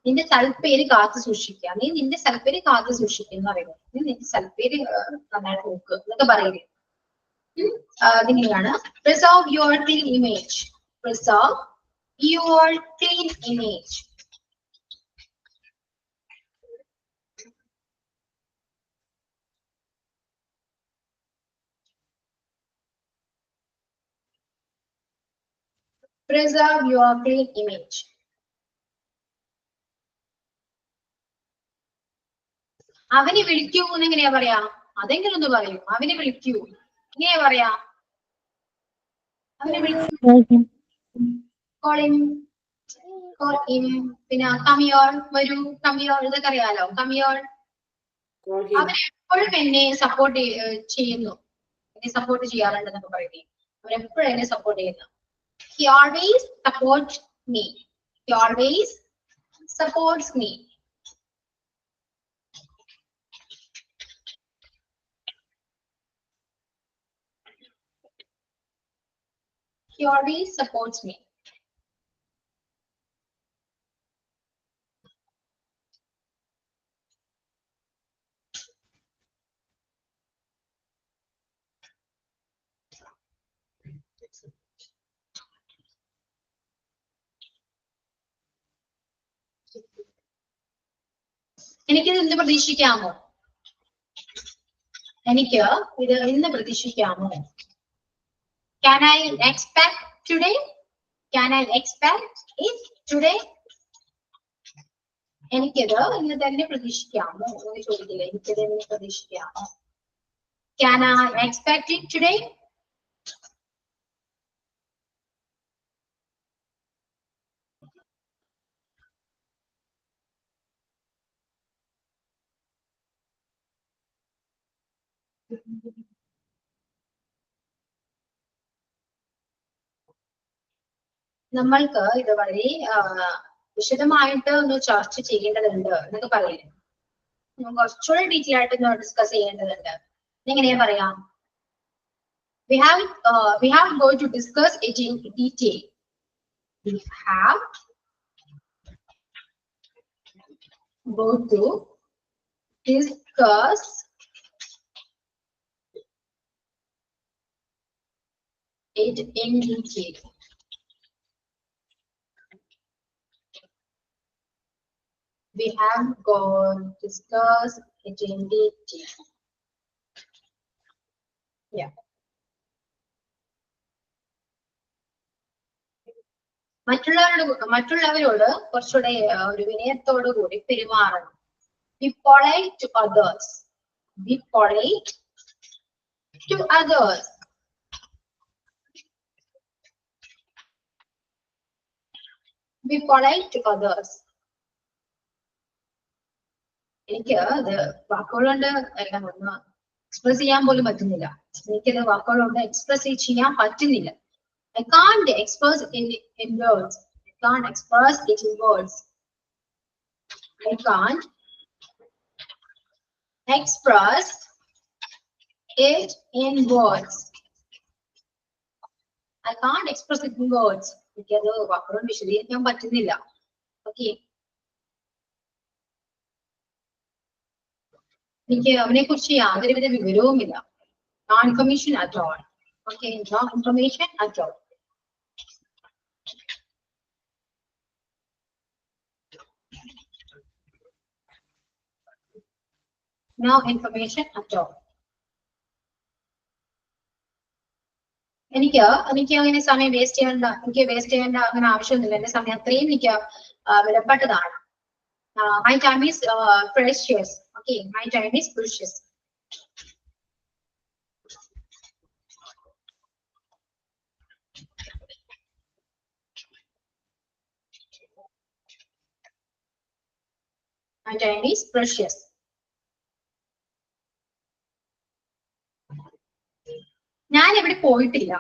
S1: നിന്റെ സ്ഥലപ്പേര് കാത്തു സൂക്ഷിക്കുക. നീ നിന്റെ സ്ഥലപ്പേര് കാത്തു സൂക്ഷിക്കുക എന്ന് പറയുന്നത്. നീ നിന്റെ സ്ഥലപ്പേര് നന്നായിട്ട് നോക്കുക എന്നൊക്കെ പറയുന്നത്. അതിങ്ങനെയാണ് preserve your clean image. Preserve your clean image. Preserve your clean image. അവനെ വിളിക്കൂ എന്നെങ്ങനെയാ പറയാ? അതെങ്കിലും ഒന്ന് പറയൂ. അവനെ വിളിക്കൂ എങ്ങനെയാ പറയാ? അവനെ വിളിക്കൂ. Call him. Call him. പിന്നെ come here, വരൂ, come here, ഇതൊക്കെ അറിയാലോ. come here. അവൻ എപ്പോഴും എന്നെ സപ്പോർട്ട് ചെയ്യുന്നു, എന്നെ സപ്പോർട്ട് ചെയ്യാറുണ്ടെന്നൊക്കെ പറയുന്നേ. അവൻ എപ്പോഴും എന്നെ സപ്പോർട്ട് ചെയ്യുന്നു. He always supports me. He always supports me. He always supports me. എനിക്കിത് ഇന്ന് പ്രതീക്ഷിക്കാമോ? എനിക്ക് ഇത് ഇന്ന് പ്രതീക്ഷിക്കാമോ? Can I expect today? Can I expect it today? എനിക്കിത് ഇന്ന് തന്നെ പ്രതീക്ഷിക്കാമോ എന്ന് ചോദിക്കില്ല. എനിക്കിത് ഇന്ന് പ്രതീക്ഷിക്കാമോ? Can I expect it today? നമ്മൾക്ക് ഇത് വളരെ വിശദമായിട്ട് ഒന്ന് ചർച്ച ചെയ്യേണ്ടതുണ്ട് എന്നൊക്കെ പറയുന്നത്. നമുക്ക് കുറച്ചുകൂടെ ഡീറ്റെയിൽ ആയിട്ട് ഒന്ന് ഡിസ്കസ് ചെയ്യേണ്ടതുണ്ട്. എങ്ങനെയാ പറയാം? We have going to discuss it in detail. We have go to discuss it in detail. We have gone discuss it in detail. Yeah. മറ്റുള്ളവരോട് കുറച്ചുകൂടെ ഒരു വിനയത്തോടു കൂടി പെരുമാറണം. Be polite to others. Be polite to others. Be polite to others. എനിക്ക് അത് വാക്കുകളുണ്ട് എല്ലാം ഒന്ന് express ചെയ്യാൻ പോലും പറ്റുന്നില്ല. എനിക്കത് വാക്കുകളുണ്ട് എക്സ്പ്രസ് ചെയ്യാൻ പറ്റുന്നില്ല. I can't express in words. I can't express it in words. I can't express it in words. I can't express it in words. എനിക്കത് വാക്കുകൾ വിശദീകരിക്കാൻ പറ്റുന്നില്ല. ഓക്കെ, എനിക്ക് അവനെ കുറിച്ച് യാതൊരുവിധ വിവരവുമില്ല. No information at all. Okay, no information at all. No information at all. എനിക്ക് അങ്ങനെ സമയം വേസ്റ്റ് ചെയ്യേണ്ട അങ്ങനെ ആവശ്യമൊന്നുമില്ല. എന്റെ സമയം അത്രയും എനിക്ക് വിലപ്പെട്ടതാണ്. My time is precious. Okay, my time is precious. My time is precious. ഞാൻ എവിടെ പോയിട്ടില്ല.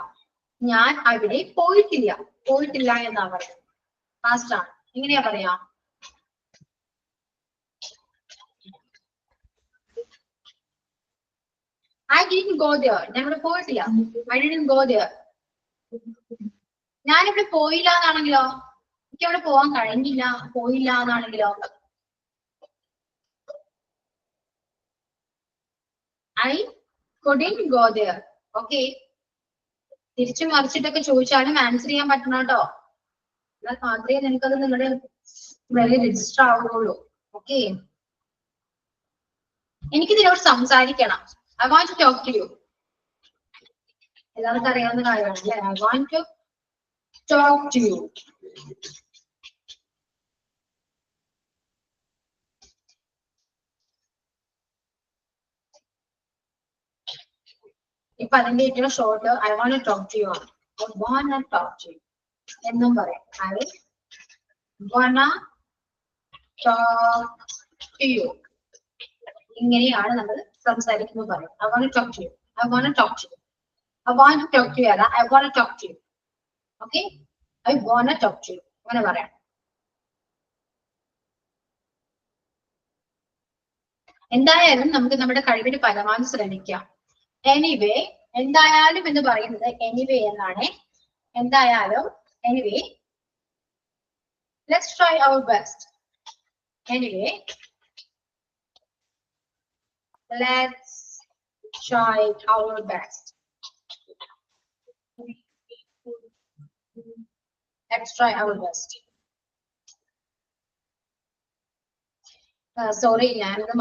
S1: ഞാൻ അവിടെ പോയിട്ടില്ല. പോയിട്ടില്ല എന്നാ പറയുന്നത്. ഫാസ്റ്റ് ആണ്. എങ്ങനെയാ പറയാ? I didn't go there. ഞാൻ ഇവിടെ പോയിട്ടില്ല. I didn't go there. ഞാൻ ഇവിടെ പോയില്ല എന്നാണെങ്കിലോ, എനിക്ക് അവിടെ പോവാൻ കഴിഞ്ഞില്ല, പോയില്ല എന്നാണെങ്കിലോ, I couldn't go there. Okay, തിരിച്ചു മറിച്ചിട്ടൊക്കെ ചോദിച്ചാലും ആൻസർ ചെയ്യാൻ പറ്റണം കേട്ടോ. എന്നാൽ മാത്രമേ നിനക്കത് നിങ്ങളുടെ വെരി രജിസ്റ്റർ ആവുകയുള്ളൂ. ഓക്കെ, എനിക്ക് നിന്നോട് സംസാരിക്കണം. I want to talk to you. എല്ലാവർക്കും അറിയാവുന്ന കാര്യമാണ് അല്ലേ? I want to talk to you. ഇപ്പൊ അതിന്റെ ഏറ്റവും short I want to talk to you ആണ്. I want to talk to you എന്നും പറയാം. I wanna talk to you. ഇങ്ങനെയാണ് നമ്മൾ സംസാരിക്കുമ്പോൾ പറയും. I want to talk to you. I want to talk to you. I want to talk to you അല്ല, I want to talk to you. Okay, I want to talk to you അങ്ങനെ പറയാം. എന്തായാലും നമുക്ക് നമ്മുടെ കഴിവിന് പരമാവധി ശ്രമിക്കാം. Anyway, എന്തായാലും എന്ന് പറയുന്നത് എനിവേ എന്നാണ്. എന്തായാലും anyway, let's try our best. Anyway, let's try our best. Let's try our best. Sorry, ഞാനത്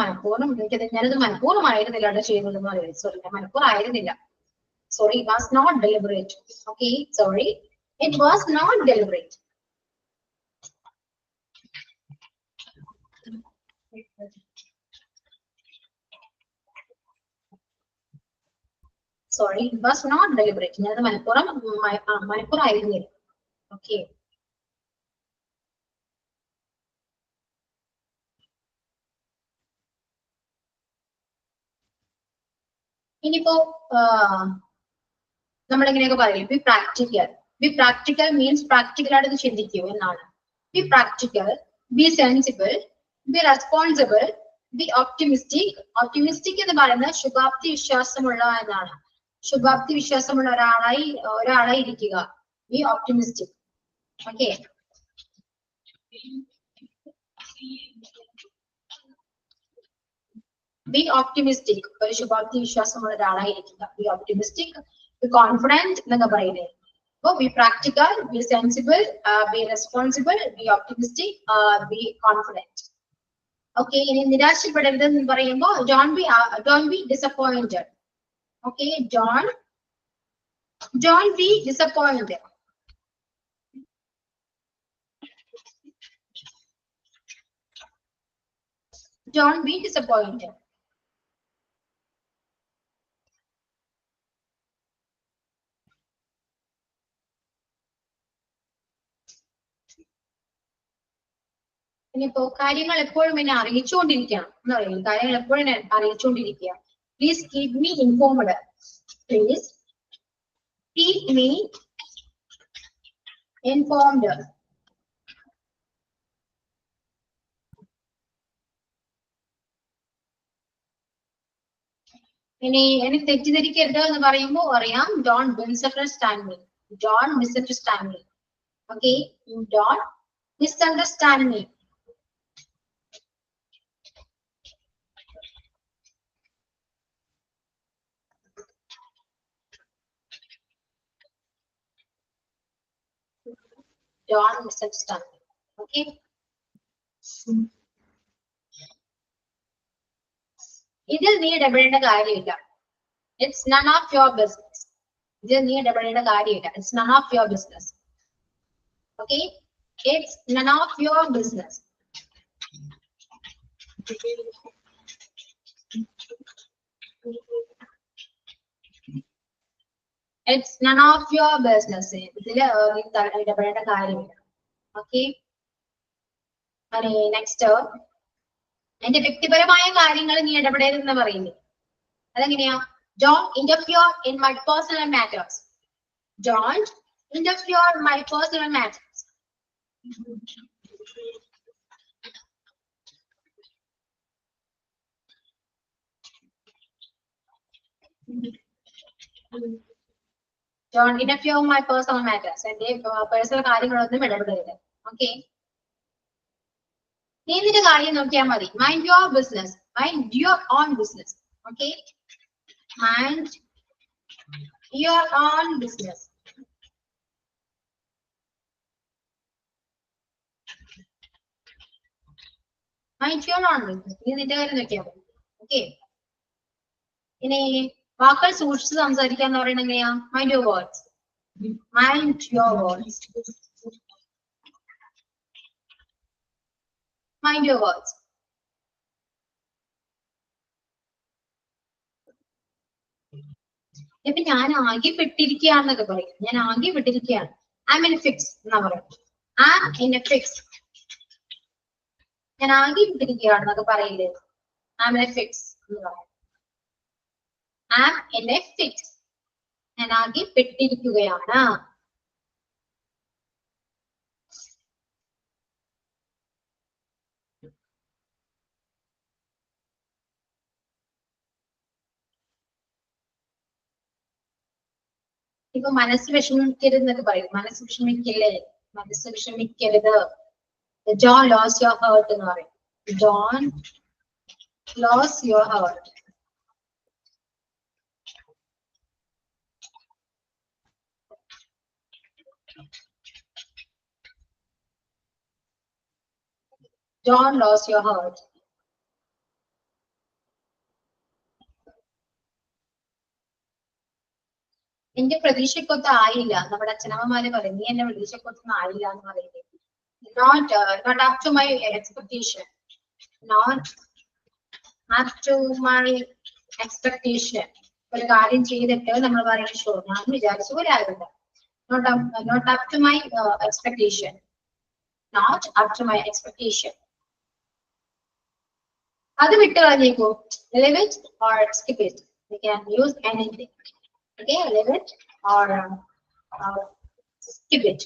S1: മനഃപൂർവ്വമായിരുന്നില്ല അവിടെ ചെയ്യുന്നതെന്ന് പറയുന്നത്. സോറി, ഞാൻ മനഃപൂർവ്വമായിരുന്നില്ല. Sorry, it was not deliberate. Okay, sorry, it was not deliberate. Sorry, it was not deliberate. ഞാനത് മനഃപൂർവ്വമായിരുന്നില്ല. Okay. ഇനിയിപ്പോ നമ്മളിങ്ങനെയൊക്കെ പറയും, B practical. B practical means practical ആയിട്ട് ചിന്തിക്കൂ എന്നാണ്. B practical, B sensible, be responsible, B optimistic. Optimistic എന്ന് പറയുന്നത് ശുഭാപ്തി വിശ്വാസമുള്ള എന്നാണ്. ശുഭാപ്തി വിശ്വാസമുള്ള ഒരാളായി ഇരിക്കുക. B optimistic. Okay. B optimistic, ഒരു ശുഭാപ്തി വിശ്വാസമുള്ള ഒരാളായിരിക്കുക. ബി ഓപ്റ്റിമിസ്റ്റിക്, ബി കോൺഫിഡന്റ് എന്നൊക്കെ പറയുന്നത്. അപ്പൊ B practical, B sensible, be responsible, B optimistic, B confident. Okay. ഇനി നിരാശപ്പെടരുത് എന്ന് പറയുമ്പോൾ don't be disappointed. Okay. don't be disappointed. Don't be disappointed. ഇനിയിപ്പോ കാര്യങ്ങൾ എപ്പോഴും എന്നെ അറിയിച്ചുകൊണ്ടിരിക്കണം എന്ന് പറയുന്നത്. കാര്യങ്ങൾ എപ്പോഴും എന്നെ അറിയിച്ചുകൊണ്ടിരിക്കുക. Please keep me informed. Please keep me informed. ഇനി എനിക്ക് തെറ്റിദ്ധരിക്കരുത് എന്ന് പറയുമ്പോൾ അറിയാം, don't misunderstand me. Don't misunderstand me. Okay, don't misunderstand me. Don't misunderstand me. Okay. ഇതിൽ നീ ഇടപെടേണ്ട കാര്യമില്ല. It's none of your business. ഇതിൽ നീ ഇടപെടേണ്ട കാര്യമില്ല. It's none of your business. Okay? It's none of your business. It's none of your business. ഇതിൽ ഇടപെടേണ്ട കാര്യമില്ല. Okay? Next, എന്റെ വ്യക്തിപരമായ കാര്യങ്ങൾ നീ ഇടപെടരുതെന്ന് പറയുന്നു. അതെങ്ങനെയാ? Don't interfere in my personal matters. Don't interfere in my personal matters. Don't interfere in my personal matters. എന്റെ personal കാര്യങ്ങളൊന്നും ഇടപെടരുത്. ഓക്കെ. നീ നിന്റെ കാര്യം നോക്കിയാൽ മതി. Mind your business. Mind your own business. Okay. Mind your own business. Mind your own business. നീ നിന്റെ കാര്യം നോക്കിയാൽ മതി. ഓക്കെ. ഇനി വാക്കുകൾ സൂക്ഷിച്ച് സംസാരിക്കുക എന്ന് പറയുന്നത് എങ്ങനെയാ? Mind your words. Mind your words. Mind your words. ഇപ്പൊ ഞാൻ ആകെ പെട്ടിരിക്കുകയാണെന്നൊക്കെ പറയും. ഞാൻ ആകെ പെട്ടിരിക്കുകയാണ്. I'm in a fix എന്നാ പറയും. I'm in a fix. ഞാൻ ആകെ പെട്ടിരിക്കുകയാണെന്നൊക്കെ പറയില്ലേ? I'm in a fix എന്ന് പറയും. I'm in a fix. ഞാൻ ആകെ പെട്ടിരിക്കുകയാണ്. ഇപ്പൊ മനസ്സ് വിഷമിക്കരുത് എന്നൊക്കെ പറയും. മനസ്സ് വിഷമിക്കില്ലേ? മനസ്സ് വിഷമിക്കരുത്. Don't lose your heart എന്ന് പറയും. Don't lose your heart. Don't lose your heart. എന്റെ പ്രതീക്ഷക്കൊത്ത് ആയില്ല. നമ്മുടെ അച്ഛനമ്മമാര് പറയും, നീ എന്റെ പ്രതീക്ഷക്കൊത്തൊന്നും ആയില്ല എന്ന് പറയുന്നത്. Not up to my expectation. Not up to my expectation. ഒരു കാര്യം ചെയ്തിട്ട് നമ്മൾ പറയുന്നത് ഷോ ഞാൻ വിചാരിച്ച പോലെ ആകില്ല. Not up to my expectation. Not up to my expectation. അത് വിട്ട് കളഞ്ഞേക്കോ. Leave it or skip it. You can use anything. Okay, leave it or skip it.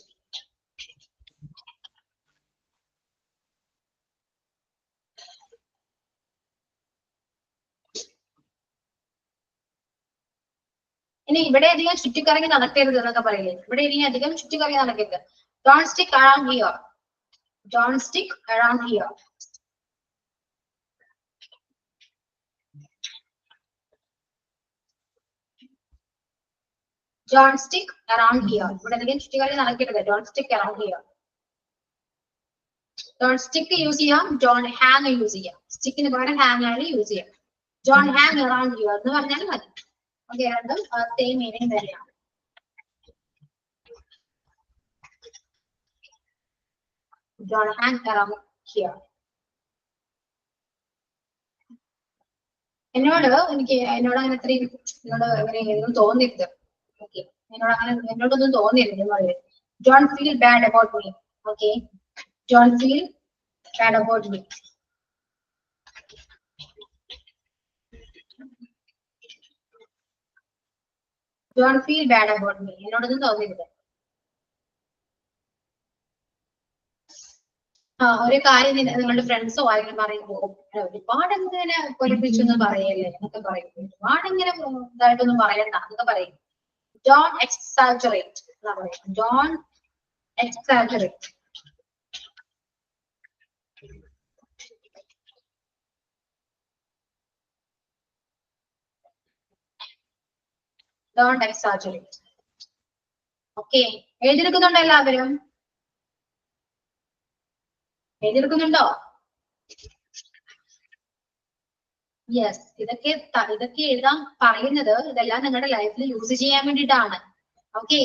S1: ഇനി ഇവിടെ അധികം ചുറ്റിക്കറങ്ങി നടക്കരുത് എന്നൊക്കെ പറയില്ലേ? ഇവിടെ ഇനി അധികം ചുറ്റിക്കറങ്ങി നടക്കരുത്. Don't stick around here. Don't stick around here. Don't stick around here. Don't stick around here. Don't stick use ചെയ്യാം. Don't hang use ചെയ്യാം. Stickന് പകരം hang ആണ് use ചെയ്യാം. Don't hang around here എന്ന് പറഞ്ഞാൽ മതി. ഓക്കെ, രണ്ടും സെയിം മീനിങ് തന്നെയാണ്. Don't hang around here. എന്നോട് അങ്ങനെ അത്രയും എന്നോട് അങ്ങനെ ഒന്നും തോന്നരുത്. ഓക്കെ, എന്നോടൊന്നും തോന്നരുത് എന്ന് പറയുന്നത്. Don't feel bad about me. Okay, don't feel bad about me. Don't feel bad about me. എന്നോടൊന്നും തോന്നരുത്. ഒരു കാര്യം നിങ്ങളുടെ ഫ്രണ്ട്സോ ആരെങ്കിലും പറയുമ്പോൾ ഒരുപാട് ഇങ്ങനെ പൊലിപ്പിച്ചൊന്നും പറയല്ലേ എന്നൊക്കെ പറയും. ഒരുപാട് ഇങ്ങനെ ഇതായിട്ടൊന്നും പറയണ്ട എന്നൊക്കെ പറയും. Don't exaggerate എന്നാ പറയുക. Don't exaggerate. Don't exaggerate. Okay, എഴുതിയെടുക്കുന്നുണ്ടോ എല്ലാവരും? എഴുതിയെടുക്കുന്നുണ്ടോ? യെസ്, ഇതൊക്കെ എഴുതാൻ പറയുന്നത് ഇതെല്ലാം നിങ്ങളുടെ ലൈഫിൽ യൂസ് ചെയ്യാൻ വേണ്ടിയിട്ടാണ്. ഓക്കെ,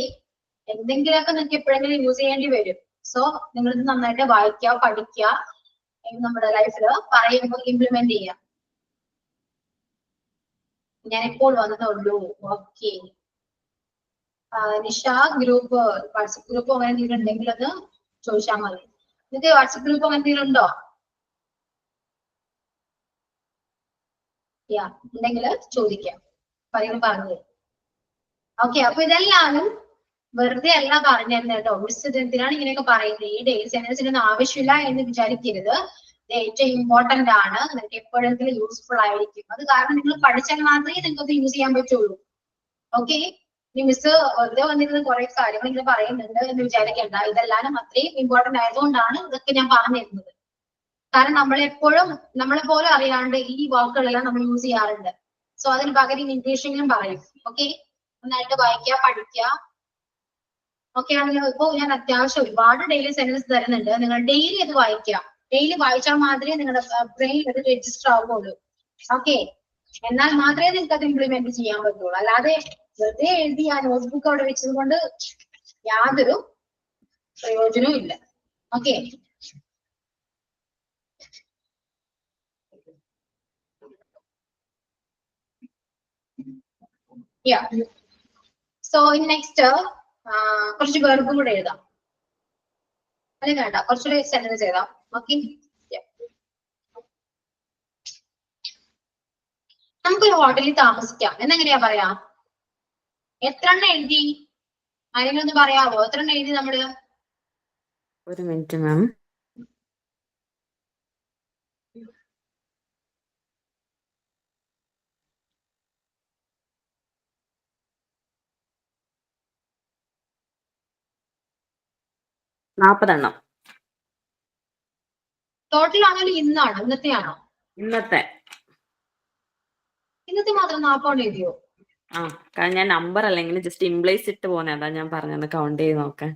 S1: എന്തെങ്കിലുമൊക്കെ നിങ്ങൾക്ക് എപ്പോഴെങ്കിലും യൂസ് ചെയ്യേണ്ടി വരും. സോ നിങ്ങൾ ഇത് നന്നായിട്ട് വായിക്കുക, പഠിക്കുക, നമ്മുടെ ലൈഫിൽ പറയുമ്പോൾ ഇംപ്ലിമെന്റ് ചെയ്യുക. ഞാൻ ഇപ്പോൾ വന്നതേ ഉള്ളൂ. Okay, Nisha group, WhatsApp group അങ്ങനെ എന്തെങ്കിലും ഉണ്ടെങ്കിൽ അത് ചോദിച്ചാൽ മതി. നിങ്ങൾക്ക് വാട്സപ്പ് ഗ്രൂപ്പ് അങ്ങനെ എന്തെങ്കിലും ഉണ്ടോ? ഉണ്ടെങ്കിൽ ചോദിക്കാം, പറഞ്ഞു. ഓക്കെ, അപ്പൊ ഇതെല്ലാവരും വെറുതെ അല്ല പറഞ്ഞു തരുന്നത് കേട്ടോ. മിസ് എന്തിനാണ് ഇങ്ങനെയൊക്കെ പറയുന്നത്? ഈ ഡെയിലി സെന്റൻസിനൊന്നും ആവശ്യമില്ല എന്ന് വിചാരിക്കരുത്. ഇത് ഏറ്റവും ഇമ്പോർട്ടന്റ് ആണ്. നിങ്ങൾക്ക് എപ്പോഴെങ്കിലും യൂസ്ഫുൾ ആയിരിക്കും. അത് കാരണം നിങ്ങൾ പഠിച്ചാൽ മാത്രമേ നിങ്ങൾക്ക് യൂസ് ചെയ്യാൻ പറ്റുള്ളൂ. ഓക്കെ, ഈ മിസ് വെറുതെ വന്നിരുന്ന കുറെ കാര്യങ്ങൾ ഇങ്ങനെ പറയുന്നുണ്ട് എന്ന് വിചാരിക്കേണ്ട. ഇതെല്ലാം അത്രയും ഇമ്പോർട്ടന്റ് ആയതുകൊണ്ടാണ് ഇതൊക്കെ ഞാൻ പറഞ്ഞു തരുന്നത്. കാരണം നമ്മളെപ്പോഴും നമ്മളെ പോലെ അറിയാണ്ട് ഈ വാക്കുകളെല്ലാം നമ്മൾ യൂസ് ചെയ്യാറുണ്ട്. സോ അതിന് പകരം ഇംഗ്ലീഷിലും പറയും. ഓക്കെ, നന്നായിട്ട് വായിക്കുക, പഠിക്കുക. ഓക്കെ ആണെങ്കിൽ ഇപ്പൊ ഞാൻ അത്യാവശ്യം ഒരുപാട് ഡെയിലി സെന്റൻസ് തരുന്നുണ്ട്. നിങ്ങൾ ഡെയിലി അത് വായിക്കുക. ഡെയിലി വായിച്ചാൽ മാത്രമേ നിങ്ങളുടെ ബ്രെയിൻ അത് രജിസ്റ്റർ ആവുകയുള്ളൂ. ഓക്കെ, എന്നാൽ മാത്രമേ നിങ്ങൾക്ക് അത് ഇംപ്ലിമെന്റ് ചെയ്യാൻ പറ്റുള്ളൂ. അല്ലാതെ വെറുതെ എഴുതി ആ നോട്ട്ബുക്ക് അവിടെ വെച്ചത് കൊണ്ട് യാതൊരു പ്രയോജനവും ഇല്ല. ഓക്കെ, സോ ഇനി നെക്സ്റ്റ് കുറച്ച് വെർബും കൂടെ എഴുതാം. അല്ലെങ്കിൽ വേണ്ട, കുറച്ചുകൂടെ സെന്റൻസ് എഴുതാം. ഓക്കെ, നമുക്കൊരു ഹോട്ടലിൽ താമസിക്കാം എന്നെങ്ങനെയാ പറയാ? എത്ര എണ്ണം എഴുതി? ആരെങ്കിലും ഒന്ന് പറയാവോ? എത്ര എണ്ണം എഴുതി നമ്മള്?
S4: ഒരു മിനിറ്റ് മാം. നാൽപ്പതെണ്ണം.
S1: ടോട്ടൽ ആണോ ഇന്നാണോ? ഇന്നത്തെ ആണോ?
S4: ഇന്നത്തെ
S1: മാത്രം 40 എഴുതിയോ?
S4: കാരണം ഞാൻ നമ്പർ അല്ലെങ്കിൽ ജസ്റ്റ് ഇംപ്ലൈസ് ഇട്ട് പോകുന്ന, അതാ ഞാൻ പറഞ്ഞത് കൗണ്ട് ചെയ്ത് നോക്കാൻ.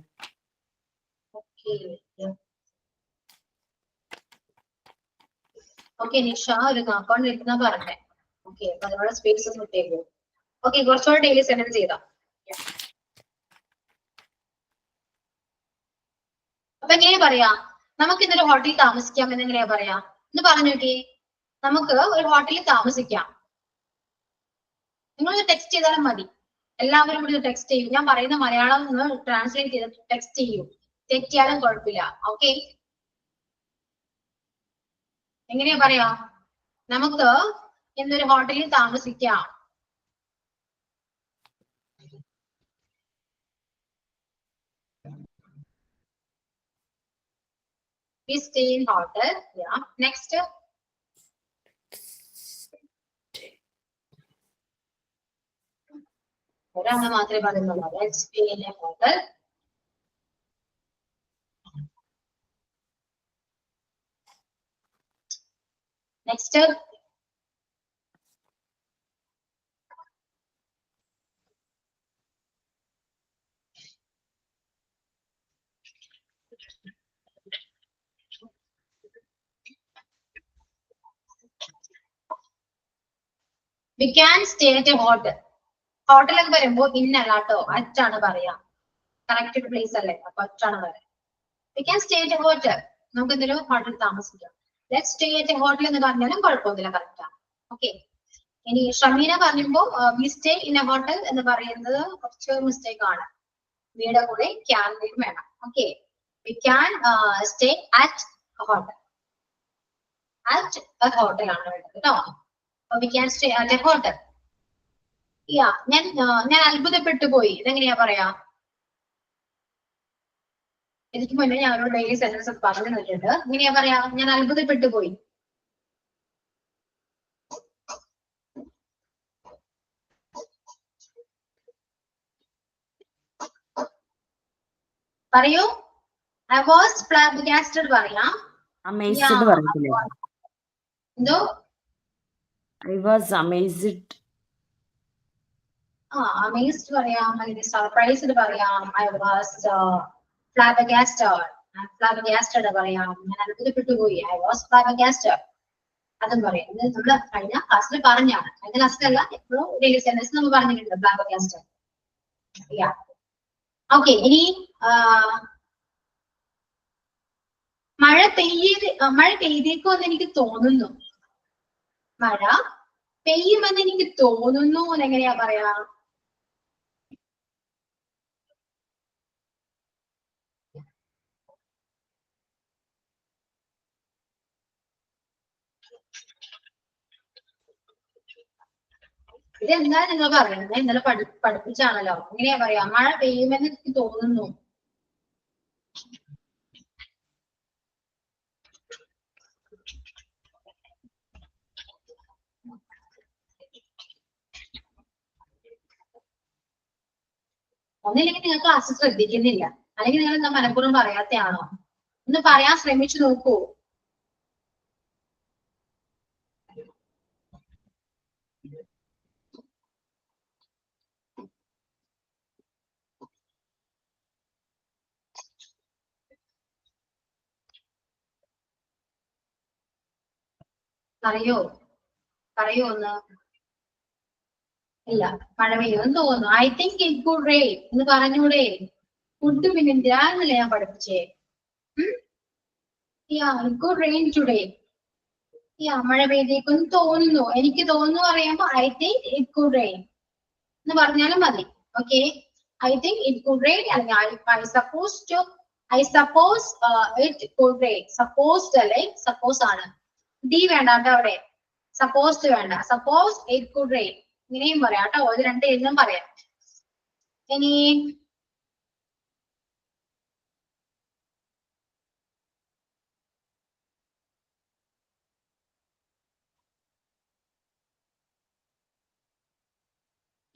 S1: ഓക്കെ, നിഷ ഒരു 40 എഴുതുന്ന പറഞ്ഞേ. ഓക്കെ, അപ്പൊ അതിനുള്ള സ്പേസ് ഒന്ന് ഇട്ടേക്കോ. ഓക്കെ, കുറച്ചുകൂടെ ഡെയിലി സെന്റൻസ് ചെയ്താ. അപ്പൊ എങ്ങനെയാ പറയാ? നമുക്ക് ഇന്നൊരു ഹോട്ടലിൽ താമസിക്കാം എന്നെങ്ങനെയാ പറയാ? എന്ന് പറഞ്ഞു നോക്കി. നമുക്ക് ഒരു ഹോട്ടലിൽ താമസിക്കാം. നിങ്ങൾ ടെക്സ്റ്റ് ചെയ്താലും മതി. എല്ലാവരും കൂടി ടെക്സ്റ്റ് ചെയ്യും. ഞാൻ പറയുന്ന മലയാളം ഒന്ന് ട്രാൻസ്ലേറ്റ് ചെയ്ത് ടെക്സ്റ്റ് ചെയ്യും. തെറ്റിയാലും കുഴപ്പമില്ല. ഓക്കെ, എങ്ങനെയാ പറയാ? നമുക്ക് ഇന്നൊരു ഹോട്ടലിൽ താമസിക്കാം. We stay in hotel. Yeah. Next. ഒരെണ്ണം മാത്രമേ പറയുന്നുള്ളൂ. Let's stay in a hotel. Next. We can stay at a hotel. Hotel എന്ന് പറയുമ്പോൾ ഇന്നല്ല കേട്ടോ, അറ്റാണ് പറയാ. കറക്റ്റ് പ്ലേസ് അല്ലേ, അപ്പൊ അറ്റാണ് പറയാം. We can stay at a hotel. നമുക്ക് എന്തെങ്കിലും ഹോട്ടൽ താമസിക്കാം. Let's stay at a hotel എന്ന് പറഞ്ഞാലും കുഴപ്പമൊന്നുമില്ല, കറക്റ്റാ. ഓക്കെ. ഇനി ഷമീന പറയുമ്പോൾ we stay in a hotel എന്ന് പറയുന്നത് കുറച്ച് മിസ്റ്റേക്ക് ആണ്. വീടെ കൂടെ can വേണം. Okay. We can stay at a hotel. At a hotel ആണ് വേണ്ടത് കേട്ടോ. We can stay at a hotel. Yeah, ഞാൻ അത്ഭുതപ്പെട്ടു പോയി. ഇതെങ്ങനെയാ പറയാ? എനിക്ക് മുന്നേ ഞാൻ ഒരു ഡെയിലി സെന്റൻസ് പറഞ്ഞു തന്നിട്ടുണ്ട്. ഇങ്ങനെയാ പറയാ? ഞാൻ അത്ഭുതപ്പെട്ടു പോയി. പറയൂ. I was flabbergasted പറയാം.
S4: Amazed പറയത്തില്ലേ?
S1: എന്തോ?
S4: I was amazed.
S1: Amazed പറയാം, അല്ലെങ്കിൽ സർപ്രൈസ്ഡ് പറയാം. I was flabbergasted. Flabbergasted പറയാം. ഞാൻ അത്ഭുതപ്പെട്ടു പോയി. I was flabbergasted. അതും പറയാം. ഇത് നമ്മള് കഴിഞ്ഞ ക്ലാസ്സിൽ പറഞ്ഞാണ്. കഴിഞ്ഞ ക്ലാസ്സിലല്ല, എപ്പോഴും ഡെയിലി സെന്റൻസ് നമ്മൾ പറഞ്ഞിട്ടുണ്ട് flabbergasted. ഓക്കെ. ഇനി മഴ പെയ്തേക്കോ എന്ന് എനിക്ക് തോന്നുന്നു. മഴ പെയ്യുമെന്ന് എനിക്ക് തോന്നുന്നു എന്നെങ്ങനെയാ പറയാ? ഇതെന്താ നിങ്ങൾ പറയുന്നത്? ഇന്നലെ പഠിപ്പിച്ചാണല്ലോ. എങ്ങനെയാ പറയാ? മഴ പെയ്യുമെന്ന് എനിക്ക് തോന്നുന്നു. ഒന്നില്ലെങ്കിൽ നിങ്ങൾ ക്ലാസ് ശ്രദ്ധിക്കുന്നില്ല, അല്ലെങ്കിൽ നിങ്ങൾ എന്താ മനഃപൂർവ്വം പറയാത്തയാണോ? ഒന്ന് പറയാൻ ശ്രമിച്ചു നോക്കൂ. പറയോ ഒന്ന്. ഇല്ല, മഴ പെയ്യുമെന്ന് തോന്നുന്നു. I think it could rain എന്ന് പറഞ്ഞൂടെ? കുഡ് പിന്നെന്തിനാ എന്നല്ലേ ഞാൻ പഠിപ്പിച്ചേ? It could rain today. മഴ പെയ്തേക്കെന്ന് തോന്നുന്നു, എനിക്ക് തോന്നുന്നു പറയുമ്പോ I think it could rain എന്ന് പറഞ്ഞാലും മതി. Okay. I think it could rain അല്ലെങ്കിൽ I suppose it could rain. Supposed അല്ലേ? സപ്പോസ് ആണ്. ഡി വേണ്ട കേട്ടോ അവിടെ. സപ്പോസ്ഡ് വേണ്ട. സപ്പോസ് ഇറ്റ് കുഡ് റെയിൻ ഇങ്ങനെയും പറയാം കേട്ടോ. ഇത് രണ്ട് എന്നും പറയാം. ഇനി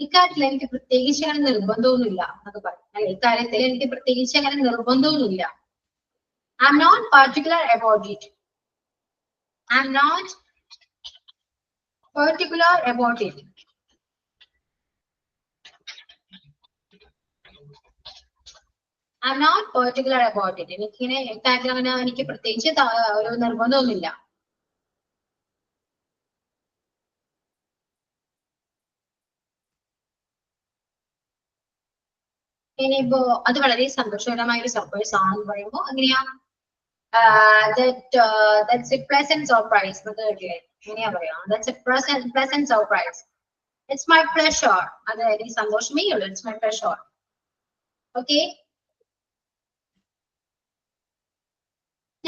S1: ഇക്കാര്യത്തിൽ എനിക്ക് പ്രത്യേകിച്ച് അങ്ങനെ നിർബന്ധമൊന്നുമില്ല എന്നൊക്കെ പറയും. അല്ലെ, ഇക്കാര്യത്തിൽ എനിക്ക് പ്രത്യേകിച്ച് അങ്ങനെ നിർബന്ധമൊന്നുമില്ല. I'm not particular about it. I'm not particular about it. I'm not particular about it. എനിക്കിങ്ങനെ ഇക്കാര്യത്തിൽ അങ്ങനെ എനിക്ക് പ്രത്യേകിച്ച് ഒരു നിർബന്ധമൊന്നുമില്ല. ഇനിയിപ്പോ അത് വളരെ സന്തോഷകരമായ ഒരു സർപ്രൈസ് ആണെന്ന് പറയുമ്പോ എങ്ങനെയാ? That's a pleasant surprise. എങ്ങനെയാ പറയാ? That's a pleasant surprise. It's my pleasure. അത് എനിക്ക് സന്തോഷമേ ഉള്ളൂ. It's my pleasure. Okay.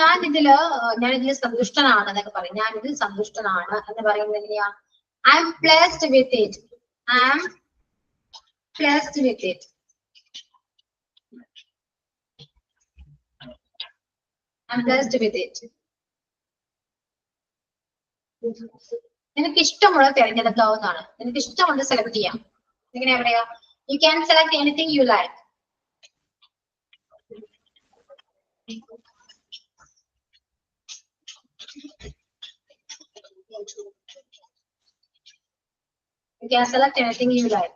S1: ഞാനിതില് സന്തുഷ്ടനാണ് എന്നൊക്കെ പറയും. ഞാനിതിൽ സന്തുഷ്ടനാണ് എന്ന് പറയുന്നത് എങ്ങനെയാ? I am pleased with it. I am pleased with it. I'm blessed with it. നിനക്ക് ഇഷ്ടമുള്ള തിരഞ്ഞെടുക്കാവുന്നതാണ്. നിനക്ക് ഇഷ്ടമുള്ളത് സെലക്ട് ചെയ്യാം. എങ്ങനെയാ പറയാ? You can select anything you like. You can select anything you like.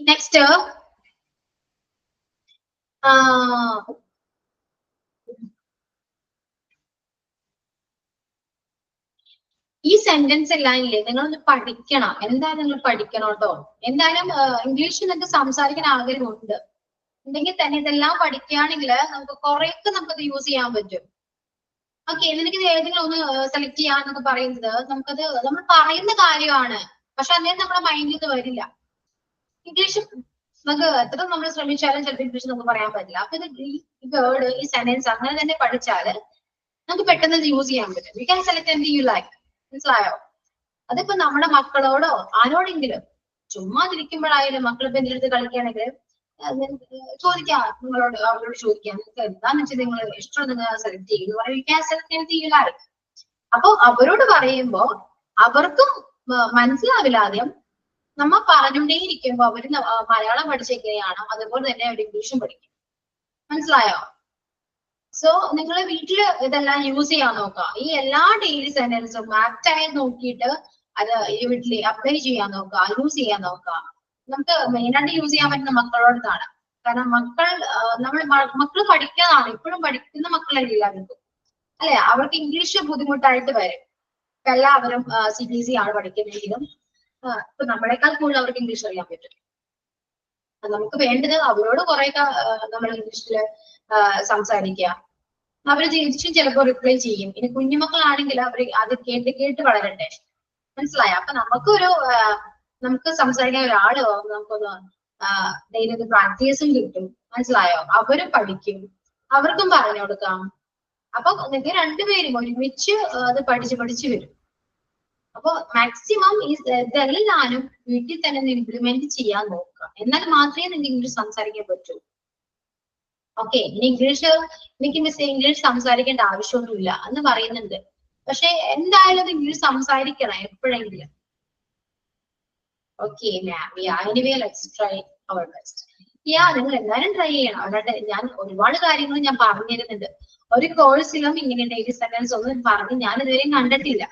S1: Next, ഈ സെന്റൻസ് എല്ലാം ഇല്ലേ നിങ്ങളൊന്ന് പഠിക്കണം. എന്തായാലും നിങ്ങൾ പഠിക്കണം കേട്ടോ. എന്തായാലും ഇംഗ്ലീഷ് നിങ്ങൾക്ക് സംസാരിക്കാൻ ആഗ്രഹമുണ്ട് ഉണ്ടെങ്കിൽ തന്നെ ഇതെല്ലാം പഠിക്കുകയാണെങ്കിൽ നമുക്ക് കുറെയൊക്കെ നമുക്കത് യൂസ് ചെയ്യാൻ പറ്റും. ഓക്കെ, നിനക്ക് ഏതെങ്കിലും ഒന്ന് സെലക്ട് ചെയ്യാന്നൊക്കെ പറയുന്നത് നമുക്കത് നമ്മൾ പറയുന്ന കാര്യമാണ്, പക്ഷെ അന്നേരം നമ്മുടെ മൈൻഡിൽ ഇത് വരില്ല. ഇംഗ്ലീഷ് നമുക്ക് എത്ര നമ്മൾ ശ്രമിച്ചാലും ചിലപ്പോൾ ഇംഗ്ലീഷ് നമുക്ക് പറയാൻ പറ്റില്ല. അപ്പൊ ഇത് ഈ വേർഡ് ഈ സെന്റൻസ് അങ്ങനെ തന്നെ പഠിച്ചാല് നമുക്ക് പെട്ടെന്ന് യൂസ് ചെയ്യാൻ പറ്റും. യു ക്യാൻ സെലക്ട് എന്ത് യു ലൈക്ക്. മനസ്സിലായോ? അതിപ്പോ നമ്മുടെ മക്കളോടോ ആരോടെങ്കിലും ചുമ്മാതിരിക്കുമ്പോഴായാലും മക്കളിപ്പോ എന്തെടുത്ത് കളിക്കുകയാണെങ്കിൽ ചോദിക്കാം, നിങ്ങളോട് അവരോട് ചോദിക്കാം, നിങ്ങൾക്ക് എന്താന്ന് വെച്ചാൽ നിങ്ങൾ ഇഷ്ടം നിങ്ങൾ സെലക്ട് ചെയ്യുക. അപ്പൊ അവരോട് പറയുമ്പോ അവർക്കും മനസ്സിലാവില്ല. ആദ്യം നമ്മ പറഞ്ഞുകൊണ്ടേയിരിക്കുമ്പോ അവര് മലയാളം പഠിച്ചെങ്ങനെയാണോ അതുപോലെ തന്നെ അവർ ഇംഗ്ലീഷും പഠിക്കും. മനസ്സിലായോ? സോ നിങ്ങൾ വീട്ടില് ഇതെല്ലാം യൂസ് ചെയ്യാൻ നോക്കുക. ഈ എല്ലാ ഡെയിലി സെന്റൻസും ആപ്റ്റായി നോക്കിയിട്ട് അത് ഈ വീട്ടിൽ അപ്ലൈ ചെയ്യാൻ നോക്കുക, യൂസ് ചെയ്യാൻ നോക്കുക. നമുക്ക് മെയിനായിട്ട് യൂസ് ചെയ്യാൻ പറ്റുന്ന മക്കളോടത്താണ്. കാരണം മക്കൾ പഠിക്കാനാണ്, ഇപ്പോഴും പഠിക്കുന്ന മക്കളല്ലേ എല്ലാവർക്കും അല്ലെ. അവർക്ക് ഇംഗ്ലീഷ് ബുദ്ധിമുട്ടായിട്ട് വരും. ഇപ്പൊ എല്ലാവരും CBSE ആണ് പഠിക്കുന്നതെങ്കിലും ഇപ്പൊ നമ്മളെക്കാൾ കൂടുതൽ അവർക്ക് ഇംഗ്ലീഷ് അറിയാൻ പറ്റും. നമുക്ക് വേണ്ടത് അവരോട് കുറെയൊക്കെ നമ്മൾ ഇംഗ്ലീഷില് സംസാരിക്കുക. അവര് തിരിച്ചും ചിലപ്പോൾ റിപ്ലൈ ചെയ്യും. ഇനി കുഞ്ഞുമക്കളാണെങ്കിൽ അവർ അത് കേട്ട് വളരട്ടെ. മനസ്സിലായോ? അപ്പൊ നമുക്ക് സംസാരിക്കാൻ ഒരാള് നമുക്കൊന്ന് ഡെയിലി ഒന്ന് പ്രാക്ടീസും കിട്ടും. മനസ്സിലായോ? അവരും പഠിക്കും, അവർക്കും പറഞ്ഞു കൊടുക്കാം. അപ്പൊ നിങ്ങൾ രണ്ടുപേരും ഒരുമിച്ച് അത് പഠിച്ച് വരും. അപ്പൊ മാക്സിമം ഇതെല്ലാനും വീട്ടിൽ തന്നെ ഇംപ്ലിമെന്റ് ചെയ്യാൻ നോക്കുക. എന്നാൽ മാത്രമേ നിങ്ങൾക്ക് ഇംഗ്ലീഷ് സംസാരിക്കാൻ പറ്റൂ. ഓക്കെ, എനിക്ക് മിസ് ഇംഗ്ലീഷ് സംസാരിക്കേണ്ട ആവശ്യമൊന്നുമില്ല എന്ന് പറയുന്നുണ്ട്. പക്ഷെ എന്തായാലും അത് ഇംഗ്ലീഷ് സംസാരിക്കണം എപ്പോഴെങ്കിലും. Okay ma'am, anyway let's try our best. നിങ്ങൾ എല്ലാവരും ട്രൈ ചെയ്യണം. അല്ലാണ്ട് ഞാൻ ഒരുപാട് കാര്യങ്ങൾ ഞാൻ പറഞ്ഞു തരുന്നുണ്ട്. ഒരു കോഴ്സിലും ഇങ്ങനെ ഡെയിലി സെന്റൻസ് ഒന്നും പറഞ്ഞ് ഞാൻ ഇതുവരെയും കണ്ടിട്ടില്ല.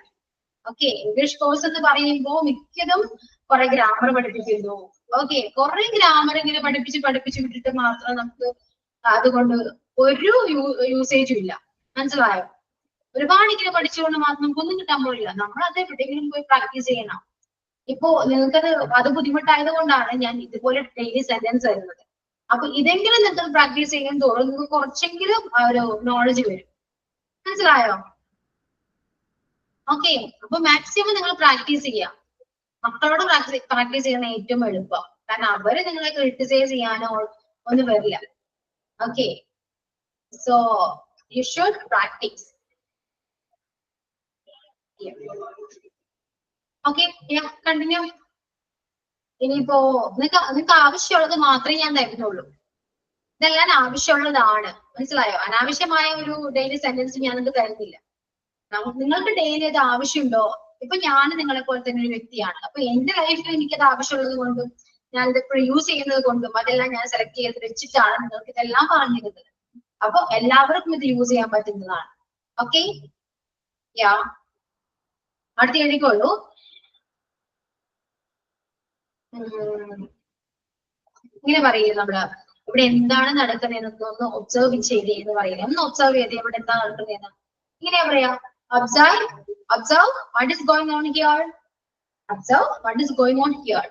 S1: ഓക്കെ, ഇംഗ്ലീഷ് കോഴ്സ് എന്ന് പറയുമ്പോൾ മിക്കതും കുറെ ഗ്രാമർ പഠിപ്പിക്കുന്നു. ഓക്കെ, കുറെ ഗ്രാമർ ഇങ്ങനെ പഠിപ്പിച്ച് വിട്ടിട്ട് മാത്രം നമുക്ക് അതുകൊണ്ട് ഒരു യൂസേജും ഇല്ല. മനസ്സിലായോ? ഒരുപാട് ഇങ്ങനെ പഠിച്ചുകൊണ്ട് മാത്രം നമുക്കൊന്നും കിട്ടാൻ പോലില്ല. നമ്മൾ അത് എവിടെയെങ്കിലും പോയി പ്രാക്ടീസ് ചെയ്യണം. ഇപ്പോ നിങ്ങൾക്കത് അത് ബുദ്ധിമുട്ടായത് കൊണ്ടാണ് ഞാൻ ഇതുപോലെ ഡെയിലി സെന്റൻസ് തരുന്നത്. അപ്പൊ ഇതെങ്കിലും നിങ്ങൾക്ക് പ്രാക്ടീസ് ചെയ്യാൻ തോറും നിങ്ങൾക്ക് കുറച്ചെങ്കിലും ഒരു നോളജ് വരും. മനസ്സിലായോ? ഓക്കെ, അപ്പൊ മാക്സിമം നിങ്ങൾ പ്രാക്ടീസ് ചെയ്യാം. മക്കളോട് പ്രാക്ടീസ് ചെയ്യുന്ന ഏറ്റവും എളുപ്പം. കാരണം അവര് നിങ്ങളെ ക്രിട്ടിസൈസ് ചെയ്യാനോ ഒന്നും വരില്ല. Okay, so you should practice. Okay, continue. ഇനിയിപ്പോ നിങ്ങൾക്ക് ആവശ്യമുള്ളത് മാത്രമേ ഞാൻ തരുന്നുള്ളൂ. ഇതെല്ലാം ആവശ്യമുള്ളതാണ്. മനസ്സിലായോ? അനാവശ്യമായ ഒരു ഡെയിലി സെന്റൻസ് ഞാൻ നിങ്ങൾക്ക് തരുന്നില്ല. നിങ്ങൾക്ക് ഡെയിലി അത് ആവശ്യമുണ്ടോ? ഇപ്പൊ ഞാൻ നിങ്ങളെ പോലെ തന്നെ ഒരു വ്യക്തിയാണ്. അപ്പൊ എന്റെ ലൈഫിൽ എനിക്കത് ആവശ്യമുള്ളത് കൊണ്ടും ഞാൻ ഇതിപ്പോൾ യൂസ് ചെയ്യുന്നത് കൊണ്ടും അതെല്ലാം ഞാൻ സെലക്ട് ചെയ്ത് വെച്ചിട്ടാണ് നിങ്ങൾക്ക് ഇതെല്ലാം പറഞ്ഞിരുന്നത്. അപ്പൊ എല്ലാവർക്കും ഇത് യൂസ് ചെയ്യാൻ പറ്റുന്നതാണ്. ഓക്കെ, അടുത്ത എഴുതിക്കോളൂ. ഇങ്ങനെ പറയില്ലേ നമ്മള് ഇവിടെ എന്താണ് നടക്കുന്നതെന്ന് ഒന്ന് ഒബ്സർവ് ചെയ്തേ എന്ന് പറയില്ലേ. ഒന്ന് ഒബ്സർവ് ചെയ്തേ ഇവിടെ എന്താ നടക്കുന്നതെന്ന്. ഇങ്ങനെയാ പറയാ, observe what is going on here. Observe what is going on here.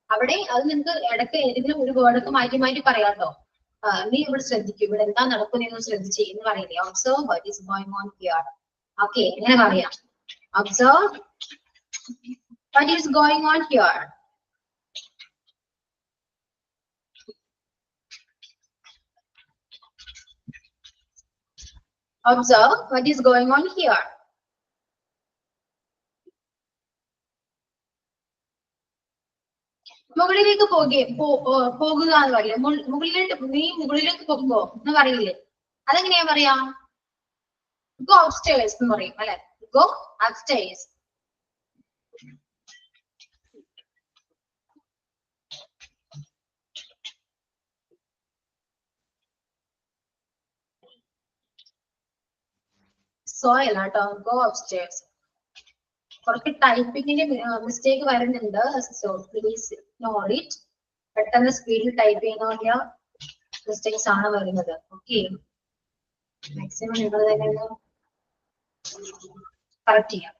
S1: അവിടെ അത് നിങ്ങൾക്ക് ഇടയ്ക്ക് ഏതെങ്കിലും ഒരു വേർഡൊക്കെ മാറ്റി പറയാട്ടോ. നീ ഇവിടെ ശ്രദ്ധിക്കും, ഇവിടെ എന്താ നടക്കുന്നതെന്ന് ശ്രദ്ധിച്ചേ എന്ന് പറയില്ലേ. observe what is going on here. Okay, ഇങ്ങനെ പറയാം. observe what is going on here. Observe what is going on here. മുകളിലേക്ക് പോകുക എന്ന് പറയില്ലേ. നീ മുകളിലേക്ക് പോകുമ്പോ എന്ന് പറയില്ലേ. അതെങ്ങനെയാ പറയാ? go upstairs എന്ന് പറയും അല്ലെ. go upstairs. soil ആട്ടോ. Go upstairs. കുറച്ച് ടൈപ്പിങ്ങിന്റെ മിസ്റ്റേക്ക് വരുന്നുണ്ട്. So please ignore it. പെട്ടെന്ന് സ്പീഡിൽ ടൈപ്പ് ചെയ്യുന്ന മിസ്റ്റേക്സ് ആണ് വരുന്നത്. ഓക്കെ, മാക്സിമം നിങ്ങൾ തന്നെ കറക്റ്റ് ചെയ്യാം.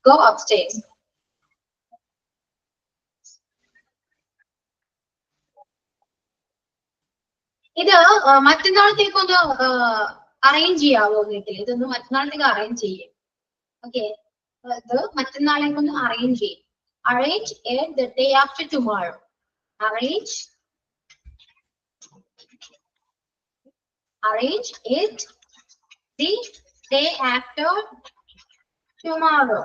S1: Go upstairs. ഇത് മറ്റന്നാളത്തേക്കൊന്ന് അറേഞ്ച് ചെയ്യാവോ വീട്ടിൽ? ഇതൊന്ന് മറ്റന്നാളത്തേക്ക് അറേഞ്ച് ചെയ്യും. ഓക്കെ, ഇത് മറ്റന്നാളേക്കൊന്ന് അറേഞ്ച് ചെയ്യും. Arrange it the day after tomorrow. Arrange it the day after tomorrow.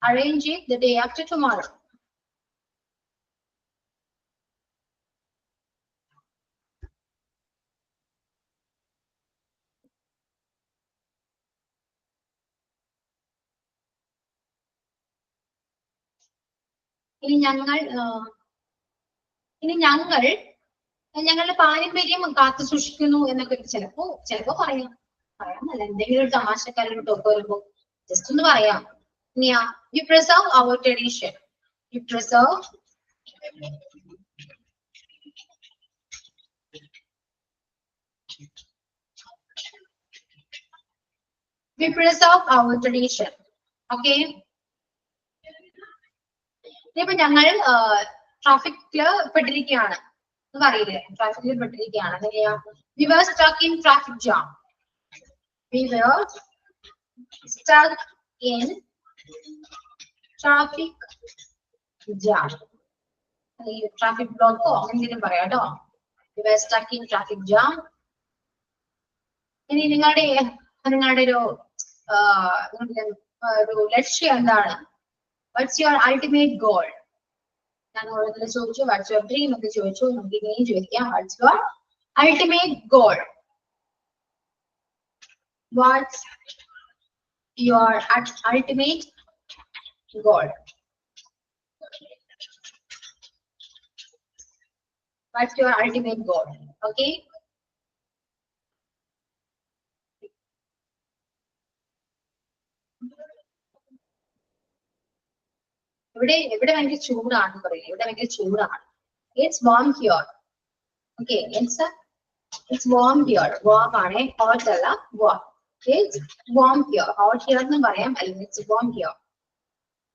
S1: Arrange it the day after tomorrow. ഇനി ഞങ്ങളുടെ പാരമ്പര്യം കാത്തു സൂക്ഷിക്കുന്നു എന്നൊക്കെ ചിലപ്പോ പറയാമല്ല, എന്തെങ്കിലും ഒരു തമാശക്കാരുടെ ടോക്ക് വരുമ്പോ ജസ്റ്റ് ഒന്ന് പറയാം. ഇനിയാ, you preserve our tradition. You preserve our tradition. Okay. ഇപ്പൊ ഞങ്ങൾ ട്രാഫിക്കില് പെട്ടിരിക്കുകയാണ് എന്ന് പറയില്ലേ, ട്രാഫിക്കിൽ പെട്ടിരിക്കുകയാണ്. എങ്ങനെയാ? We were stuck in traffic jam. We were stuck in traffic jam. Traffic ബ്ലോക്കോ എന്തെങ്കിലും പറയാം കേട്ടോ. We were stuck in traffic jam. ഇനി നിങ്ങളുടെ ഒരു ലക്ഷ്യം എന്താണ്? What's your ultimate goal? ഞാൻ ഓരോരുത്തരെ ചോദിച്ചു, what's your dream എന്ന് ചോദിച്ചു. നമുക്ക് ഇങ്ങനെയും ചോദിക്കാം, what's your ultimate goal? What's your ultimate goal? What's your ultimate goal? Okay. ഇവിടെ ഭയങ്കര ചൂടാണെന്ന് പറയില്ലേ, ഇവിടെ ഭയങ്കര ചൂടാണ്. It's warm here. Okay, it's warm here. Warm ആണ്, hot അല്ല, warm. It's warm here. Hot here എന്ന് പറയാം, അല്ലെങ്കിൽ it's warm here.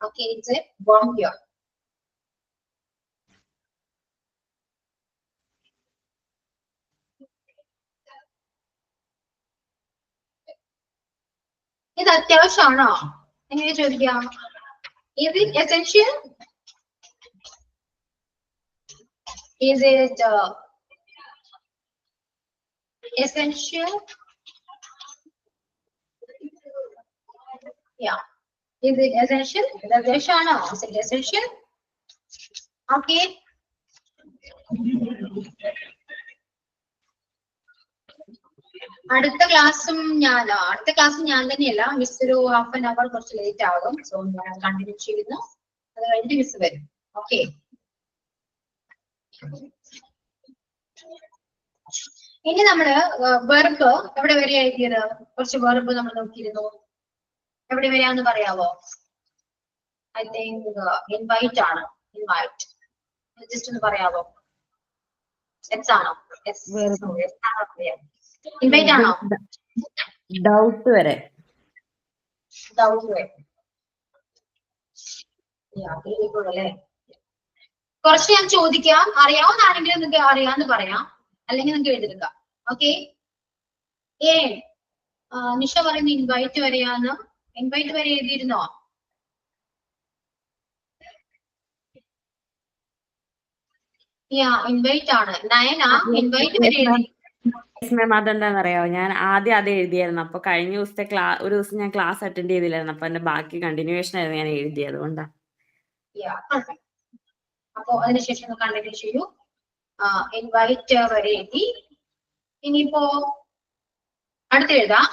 S1: Okay, it's warm here. ഇത് അത്യാവശ്യമാണോ? എങ്ങനെ ചോദിക്കാം? Is it essential? Is it essential? Yeah. Is it essential? Is it essential? Okay. അടുത്ത ക്ലാസ്സും ഞാൻ തന്നെയല്ല, മിസ് ഒരു ഹാഫ് ആൻ അവർ കുറച്ച് ലേറ്റ് ആകും. സോ ഞാൻ കണ്ടിന്യൂ ചെയ്യുന്നു, അത് കഴിഞ്ഞിട്ട് മിസ് വരും. ഓക്കെ, ഇനി നമ്മള് വെർബ് എവിടെ വരെ എഴുതിയത്? കുറച്ച് വെർബ് നമ്മൾ നോക്കിയിരുന്നു. എവിടെ വരെയാന്ന് പറയാവോ? ഐ തിങ്ക് ഇൻവൈറ്റ് ആണ്. ഇൻവൈറ്റ് ജസ്റ്റ് ഒന്ന് പറയാവോ? എസ് ആണോ? ഇൻവൈറ്റ് ആണോ?
S4: ഡൗട്ട് വരെ.
S1: അല്ലേ? കുറച്ച് ഞാൻ ചോദിക്കാം, അറിയാവുന്നതാണെങ്കിലും നിങ്ങൾക്ക് അറിയാന്ന് പറയാം, അല്ലെങ്കിൽ നിങ്ങൾക്ക് എഴുതിയെടുക്കാം. ഓക്കെ, നിഷ പറയുന്ന ഇൻവൈറ്റ് വരെയാന്ന്. ഇൻവൈറ്റ് വരെ എഴുതിയിരുന്നോ? ഇൻവൈറ്റ് ആണ്. നയന ഇൻവൈറ്റ് വരെ എഴുതി.
S4: മാം, അതെന്താണെന്ന് അറിയാമോ, ഞാൻ ആദ്യം അത് എഴുതിയായിരുന്നു. അപ്പൊ കഴിഞ്ഞ ദിവസത്തെ ഒരു ദിവസം ഞാൻ ക്ലാസ് അറ്റൻഡ് ചെയ്തില്ലായിരുന്നു. അപ്പൊ എന്റെ ബാക്കി കണ്ടിന്യൂവേഷൻ ആയിരുന്നു ഞാൻ എഴുതിയത്, അതുകൊണ്ടാ.
S1: അപ്പൊ അതിനുശേഷം കണ്ടിന്യൂ ചെയ്യൂ. ഇൻവൈറ്റ് വരെ എഴുതി. ഇനിയിപ്പോ അടുത്ത് എഴുതാം.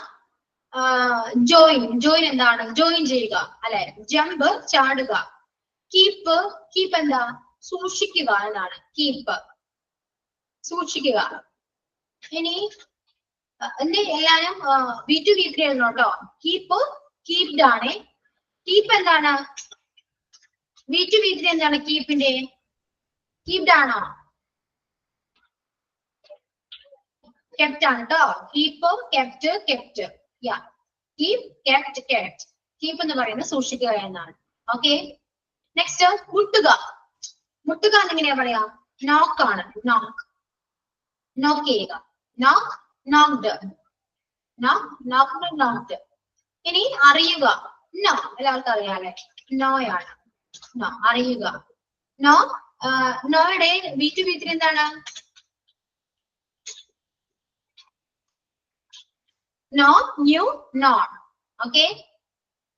S1: ജോയിൻ എന്താണ്? ജോയിൻ ചെയ്യുക അല്ലെ? ജമ്പ് ചാടുക. കീപ്പ് എന്താ? സൂക്ഷിക്കുക എന്നാണ്. കീപ്പ് സൂക്ഷിക്കുക. ഇനി എന്റെ എല്ലാരും V2 V3 എഴുതണം കേട്ടോ. കീപ്പ് കീപ്ഡ് ആണ്. കീപ്പ് എന്താണ്? V2 V3 എന്താണ് കീപ്പിന്റെ? കീപ്ഡ് ആണോ? കെപ്റ്റ് ആണ് കേട്ടോ. Keep kept kept. Yeah keep kept kept. Keep എന്ന് പറയുന്നത് സൂക്ഷിക്കുക എന്നാണ്. ഓക്കെ. നെക്സ്റ്റ് മുട്ടുക. മുട്ടുക എന്നെങ്ങനെയാ പറയാ? നോക്ക് ആണ്. നോക്ക് നോക്ക് ചെയ്യുക. നോക്ക് നോക്ക്ഡ്. നോക്ക് നോക്ക്ഡ് നോക്ക്ഡ്. ഇനി അറിയുക. നോ എല്ലാവർക്കും അറിയാലേ. നോയാണ്. നോ അറിയുക. നോ നോയുടെ V2 V3 എന്താണ്? Know knew known. Okay.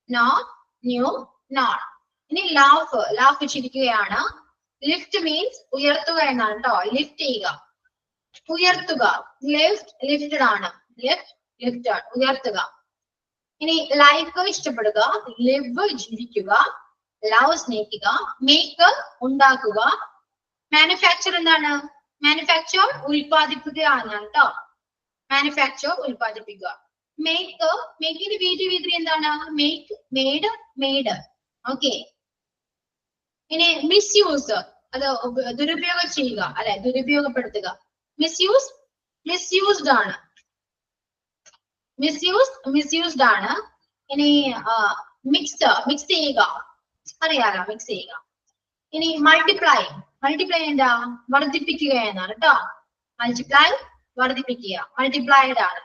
S1: Know knew known. ഇനി ലാഫ്. ലാഫ് ചിരിക്കുകയാണ്. ലിഫ്റ്റ് മീൻസ് ഉയർത്തുക എന്നാണ് കേട്ടോ. ലിഫ്റ്റ് ചെയ്യുക. ഉയർത്തുക. ലിഫ്റ്റ് ലിഫ്റ്റഡ് ആണ്. ലിഫ്റ്റ് ലിഫ്റ്റഡ് ഉയർത്തുക. ഇനി ലൈക്ക് ഇഷ്ടപ്പെടുക. ലിവ് ജീവിക്കുക. ലവ് സ്നേഹിക്കുക. മേക്ക് ഉണ്ടാക്കുക. മാനുഫാക്ചർ എന്താണ്? മാനുഫാക്ചർ ഉൽപ്പാദിപ്പിക്കുക എന്നാണ് കേട്ടോ. മാനുഫാക്ചർ ഉൽപ്പാദിപ്പിക്കുക. മേക്ക് മേക്കിന്റെ V2 V3 എന്താണ്? Make made made. ഓക്കെ. ഇനി മിസ്യൂസ് അത് ദുരുപയോഗം ചെയ്യുക അല്ലെ, ദുരുപയോഗപ്പെടുത്തുക. മിസ്യൂസ് മിസ്യൂസ്ഡ് ആണ്. മിസ്യൂസ്ഡ് ആണ്. ഇനി മിക്സ് മിക്സ് ചെയ്യുക അറിയാലോ, മിക്സ് ചെയ്യുക. ഇനി മൾട്ടിപ്ലൈ. മൾട്ടിപ്ലൈ എന്താ? വർദ്ധിപ്പിക്കുക എന്നാണ് കേട്ടോ. മൾട്ടിപ്ലൈ വർദ്ധിപ്പിക്കുക. മൾട്ടിപ്ലൈഡ് ആണ്.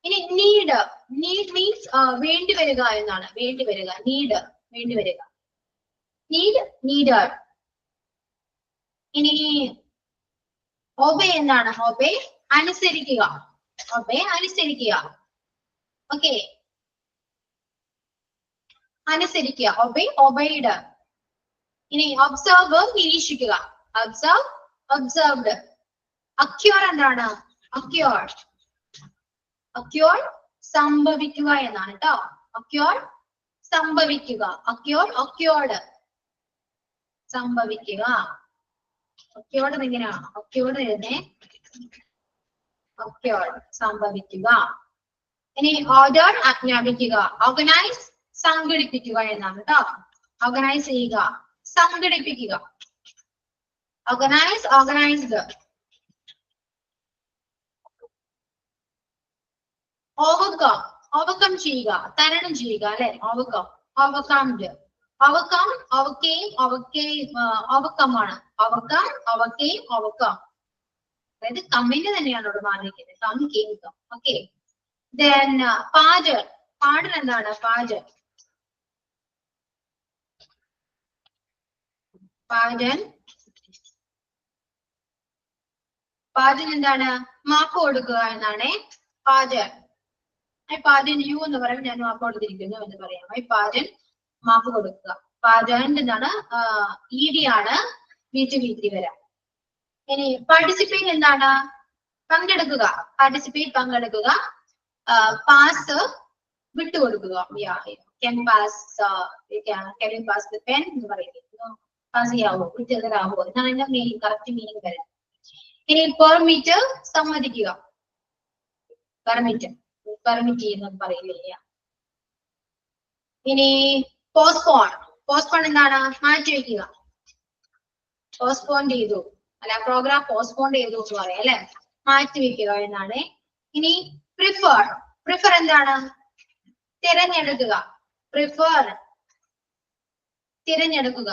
S1: ഇനി നീഡ്. നീഡ് മീൻസ് വേണ്ടി വരിക എന്നാണ്. വേണ്ടി വരിക. നീഡ് വേണ്ടി വരിക. Need needed. ഇനി ഒബേ എന്താണ്? ഒബേ അനുസരിക്കുക. ഒബേ അനുസരിക്കുക. ഓക്കെ. അനുസരിക്കുക. Obey abided. ഇനി ഒബ്സർവ് നിരീക്ഷിക്കുക. Observe observed. അക്യൂർ എന്താണ്? അക്യൂർ അക്യൂർ സംഭവിക്കുക എന്നാണ് കേട്ടോ. അക്യൂർ സംഭവിക്കുക. അക്യൂർ അക്യൂർഡ് സംഭവിക്കുക. അക്യൂർഡ് എങ്ങനെയാണ്? അക്യൂർഡ് തന്നെ അക്യൂർഡ് സംഭവിക്കുക. ഇനി ഓർഡർ ആജ്ഞാപിക്കുക. ഓർഗനൈസ് സംഘടിപ്പിക്കുക എന്നാണ് കേട്ടോ. ഓർഗനൈസ് ചെയ്യുക. സംഘടിപ്പിക്കുക. Organise organised. ഓവർകം ഓവർകം ചെയ്യുക. തരണം ചെയ്യുക അല്ലെ. Overcome overcomed. Overcome overcame overcame overcome ആണ്. Overcome overcame overcome. അതായത് കമ്മിന്റെ തന്നെയാണ് ഇവിടെ മാറിയിരിക്കുന്നത്. Come came come. Okay. Then പാജർ. പാടൻ എന്താണ്? പാജർ പാജൻ. പാജൻ എന്താണ്? മാപ്പ് കൊടുക്കുക എന്നാണ് പാജൻ. പാജൻ യു എന്ന് പറയുമ്പോൾ ഞാൻ മാപ്പ് കൊടുത്തിരിക്കുന്നു എന്ന് പറയാം. പാജൻ മാപ്പ് കൊടുക്കുക. പാജൻ എന്താണ്? ED ആണ്. V2 V3 വരാം. ഇനി പാർട്ടിസിപ്പേറ്റ് എന്താണ്? പങ്കെടുക്കുക. പാർട്ടിസിപ്പേറ്റ് പങ്കെടുക്കുക. Pass വിട്ടുകൊടുക്കുക. Can pass can you pass the pen എന്ന് പറയുന്നത്. പാസ് ചെയ്യാവോ, വിട്ടുതരാവോ എന്നാണ് അതിന്റെ മീനിങ്, കറക്റ്റ് മീനിങ് വരാം. ഇനി പെർമിറ്റ് സമ്മതിക്കുക. പെർമിറ്റ് പെർമിറ്റ് ചെയ്യുന്നത് പറയില്ല. ഇനി പോസ്റ്റ്പോൺ. പോസ്റ്റ്പോൺ എന്താണ്? മാറ്റിവെക്കുക. പോസ്റ്റ്പോൺ ചെയ്തു അല്ല, പ്രോഗ്രാം പോസ്റ്റ്പോൺ ചെയ്തു എന്ന് പറയാം അല്ലെ. മാറ്റിവെക്കുക എന്നാണ്. ഇനി പ്രിഫർ. പ്രിഫർ എന്താണ്? തിരഞ്ഞെടുക്കുക. പ്രിഫർ തിരഞ്ഞെടുക്കുക.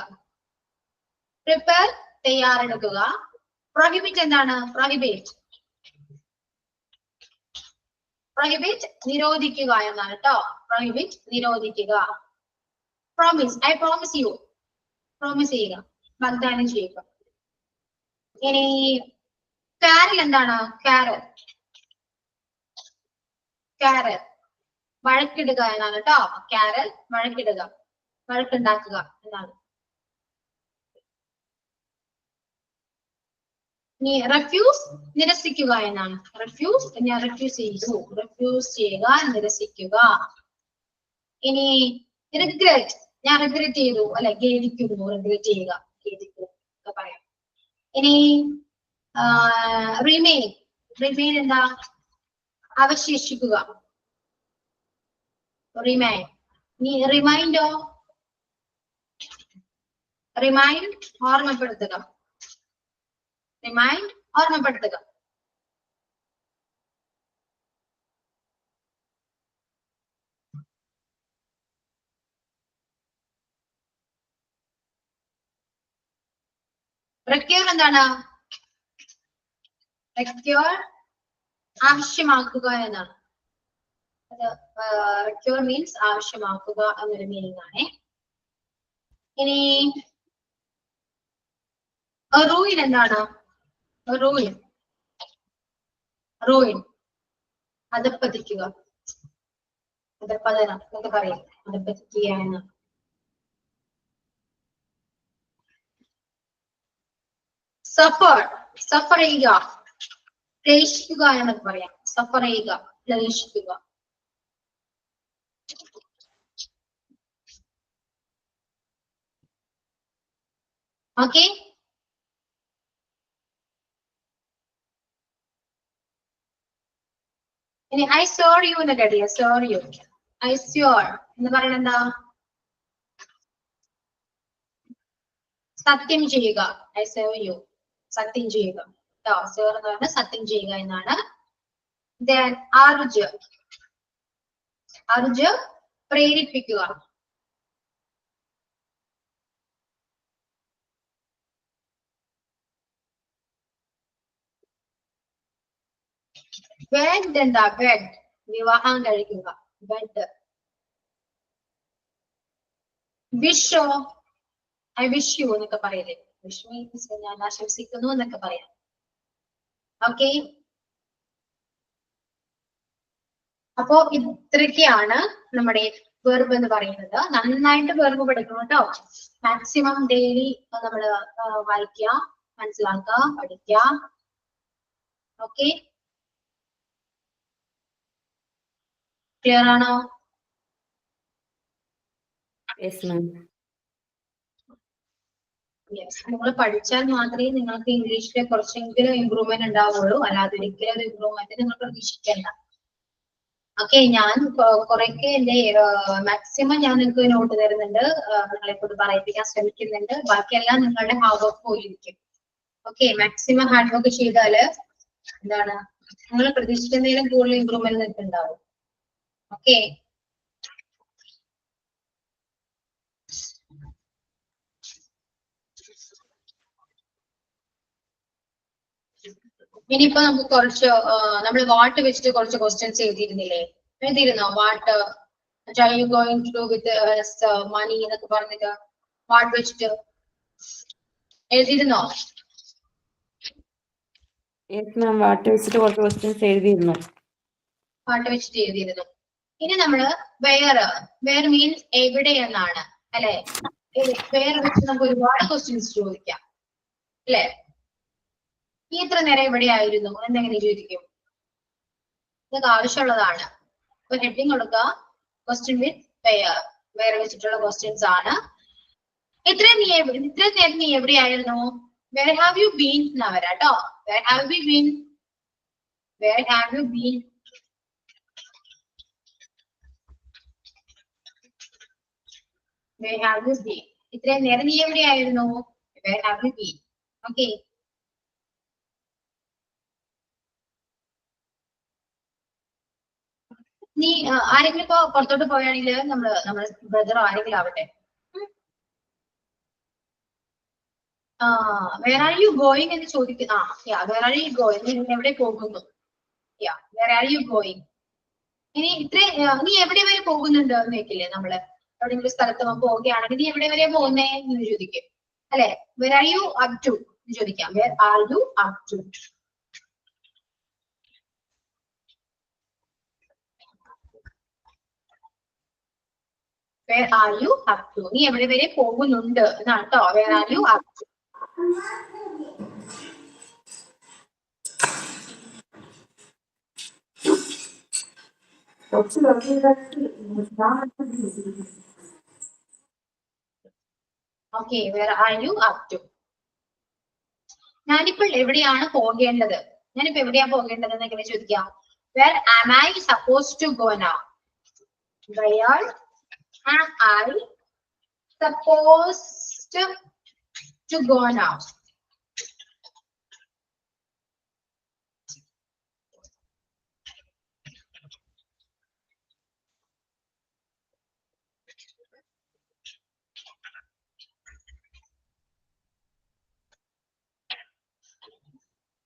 S1: പ്രിപ്പയർ തയ്യാറെടുക്കുക. പ്രൊഹിബിറ്റ് എന്താണ്? പ്രൊഹിബിറ്റ് പ്രൊഹിബിറ്റ് നിരോധിക്കുക എന്നാണ് കേട്ടോ. പ്രൊഹിബിറ്റ് നിരോധിക്കുക. Promise I promise you. Promise ചെയ്യുക, വാഗ്ദാനം ചെയ്യുക. ഇനി കാരൽ എന്താണ്? കാരൽ കാരൽ വഴക്കിടുക എന്നാണ് കേട്ടോ. കാരൽ വഴക്കിടുക, വഴക്കുണ്ടാക്കുക എന്നാണ്. ഇനി റെഫ്യൂസ് നിരസിക്കുക എന്നാണ്. റെഫ്യൂസ് ഞാൻ റെഫ്യൂസ് ചെയ്തു. റെഫ്യൂസ് ചെയ്യുക, നിരസിക്കുക. ഇനി റിഗ്രറ്റ് ഞാൻ റിഗ്രറ്റ് ചെയ്തു അല്ലെ, ഖേദിക്കുന്നു. റിഗ്രറ്റ് ചെയ്യുക, ഖേദിക്കുക ഒക്കെ പറയാം. ഇനി റിമെയിൻ. റിമെയിൻ എന്താ? അവശേഷിക്കുക. റിമൈൻഡ്. നീ റിമൈൻഡോ? റിമൈൻഡ് ഓർമ്മപ്പെടുത്തുക. റിമൈൻഡ് ഓർമ്മപ്പെടുത്തുക. റെക്യൂർ എന്താണ്? റെക്യൂർ ആവശ്യമാക്കുക എന്നാണ്. അത് റെക്യൂർ മീൻസ് ആവശ്യമാക്കുക എന്നൊരു മീനിങ് ആണ്. ഇനി റൂയിൻ എന്താണ്? Ruin ruin അധപ്പതിക്കുക. അധപ്പതനം എന്നൊക്കെ പറയും. അധപ്പതിക്കുക എന്ന്. സഫർ സഫർ ചെയ്യുക, ക്ലേശിക്കുക എന്നൊക്കെ പറയാം. സഫർ ചെയ്യുക, ക്ലേശിക്കുക. ഓക്കെ. ഇനി ഐ സോർ യു എന്ന് കേട്ടില്ല. സോർ യു. ഐ സ്യോർ എന്ന് പറയുന്നത് എന്താ? സത്യം ചെയ്യുക. ഐ സോർ യു സത്യം ചെയ്യുക. സോർ എന്ന് പറഞ്ഞാൽ സത്യം ചെയ്യുക എന്നാണ്. Then അർജ്. അർജ് പ്രേരിപ്പിക്കുക. ബെഡ് എന്താ? ബെഡ് വിവാഹം കഴിക്കുക. ബെഡ്. വിഷോ ഐ വിഷ് യു എന്നൊക്കെ പറയില്ലേ? വിഷ് മീൻസ് ഞാൻ ആശംസിക്കുന്നു എന്നൊക്കെ പറയാം. ഓക്കെ. അപ്പോ ഇത്രയൊക്കെയാണ് നമ്മുടെ വെർബ് എന്ന് പറയുന്നത്. നന്നായിട്ട് വെർബ് പഠിക്കണം കേട്ടോ. മാക്സിമം ഡെയിലി നമ്മള് വായിക്കുക, മനസ്സിലാക്കുക, പഠിക്കുക. ഓക്കെ. ക്ലിയർ ആണോ?
S4: Yes, ma'am.
S1: യെസ്. നിങ്ങൾ പഠിച്ചാൽ മാത്രമേ നിങ്ങൾക്ക് ഇംഗ്ലീഷിലെ കുറച്ചെങ്കിലും ഇമ്പ്രൂവ്മെന്റ് ഉണ്ടാവുള്ളൂ. അല്ലാതെ ഒരിക്കലും ഒരു ഇമ്പ്രൂവ്മെന്റ് നിങ്ങൾ പ്രതീക്ഷിക്കേണ്ട. ഓക്കെ. ഞാൻ കുറെയൊക്കെ എന്റെ മാക്സിമം ഞാൻ നിങ്ങൾക്ക് നോട്ട് തരുന്നുണ്ട്, നിങ്ങളെ കൊണ്ട് പറയിപ്പിക്കാൻ ശ്രമിക്കുന്നുണ്ട്. ബാക്കിയെല്ലാം നിങ്ങളുടെ ഹാർഡ് വർക്ക് പോലിരിക്കും. ഓക്കെ. മാക്സിമം ഹാർഡ് വർക്ക് ചെയ്താല് എന്താണ് നിങ്ങൾ പ്രതീക്ഷിക്കുന്നതിലും കൂടുതൽ ഇമ്പ്രൂവ്മെന്റ് നിങ്ങൾക്ക് ഉണ്ടാവും. ഓക്കെ. ഇനിയിപ്പോ നമുക്ക് കുറച്ച് നമ്മൾ വാട്ട് വെച്ചിട്ട് കുറച്ച് ക്വസ്റ്റ്യൻസ് എഴുതിയിരുന്നില്ലേ? എഴുതിയിരുന്നോ? What are you going to do with money എന്നൊക്കെ പറഞ്ഞിട്ട് വാട്ട് വെച്ചിട്ട് എഴുതിയിരുന്നോ?
S4: Yes, ma'am. വാട്ട് വെച്ചിട്ട് കുറച്ച് ക്വസ്റ്റ്യൻസ് എഴുതിയിരുന്നു.
S1: വാട്ട് വെച്ചിട്ട് എഴുതിയിരുന്നു. ഇനി നമ്മള് വേർ മീൻസ് എവിടെ എന്നാണ് അല്ലെ? വേർ വെച്ച് നമുക്ക് ഒരുപാട് ക്വസ്റ്റ്യൻസ് ചോദിക്കാം അല്ലെ? ഈ ഇത്ര നേരം എവിടെയായിരുന്നു എന്നെങ്ങനെ ചോദിക്കും? ഇതൊക്കെ ആവശ്യമുള്ളതാണ്. ഒരു ഹെഡിങ് കൊടുക്കുക, ക്വസ്റ്റ്യൻ വിത്ത് വേർ വെച്ചിട്ടുള്ള ക്വസ്റ്റ്യൻസ് ആണ്. ഇത്ര നേരം നീ എവിടെയായിരുന്നു? വേർ ഹാവ് യു ബീൻ എന്നാ വരാട്ടോ. Where have you been? Where have you been? Where have you been? ഇത്രയും നേരം നീ എവിടെയായിരുന്നു? Where have you been? Okay. നീ ആരെങ്കിലും ഇപ്പൊ പുറത്തോട്ട് പോയാണെങ്കിൽ നമ്മുടെ ബ്രദറോ ആരെങ്കിലും ആവട്ടെ, വേർ ആർ യു ഗോയിങ് എന്ന് ചോദിക്കുന്ന വേർ ആർ യു ഗോയിങ്, നീ എവിടെ പോകുന്നു? Where are you going. ഇനി നീ എവിടെ വരെ പോകുന്നുണ്ട് എന്ന് വെക്കില്ലേ നമ്മള്? എവിടെയെങ്കിലും സ്ഥലത്ത് പോവുകയാണെങ്കിൽ നീ എവിടെ വരെ പോകുന്നേ എന്ന് ചോദിക്കും അല്ലെ? Where are you up to എന്ന് ചോദിക്കാം. Where are you up to. Where are you up to, നീ എവിടെ വരെ പോകുന്നുണ്ട് എന്നാണ് കേട്ടോ. Where are you up to. Okay. Where are you up to. ഞാനിപ്പോൾ എവിടെയാണ് പോകേണ്ടത്? ഞാനിപ്പോ എവിടെയാ പോകേണ്ടത് എന്ന് എങ്ങനെ ചോദിക്കാം? Where am I supposed to go now? Where am I supposed to go now?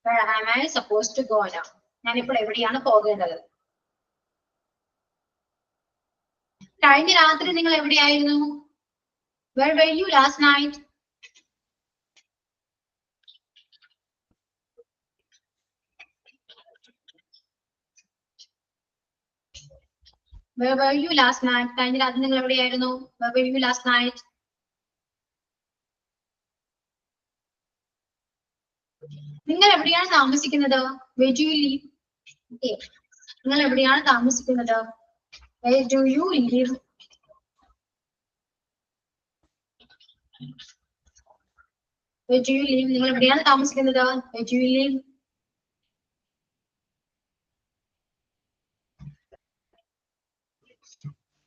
S1: Where am I supposed to go now? ഞാനിപ്പോൾ എവിടെയാണ് പോകേണ്ടത്? കഴിഞ്ഞ രാത്രി നിങ്ങൾ എവിടെയായിരുന്നു? Where were you last night? Where were you last night? കഴിഞ്ഞ രാത്രി നിങ്ങൾ എവിടെയായിരുന്നു? Where were you last night? നിങ്ങൾ എവിടെയാണ് താമസിക്കുന്നത്? Where do you live? Okay. നിങ്ങൾ എവിടെയാണ് താമസിക്കുന്നത്? Where do you live? Where do you live? നിങ്ങൾ എവിടെയാണ് താമസിക്കുന്നത്? Where do you live?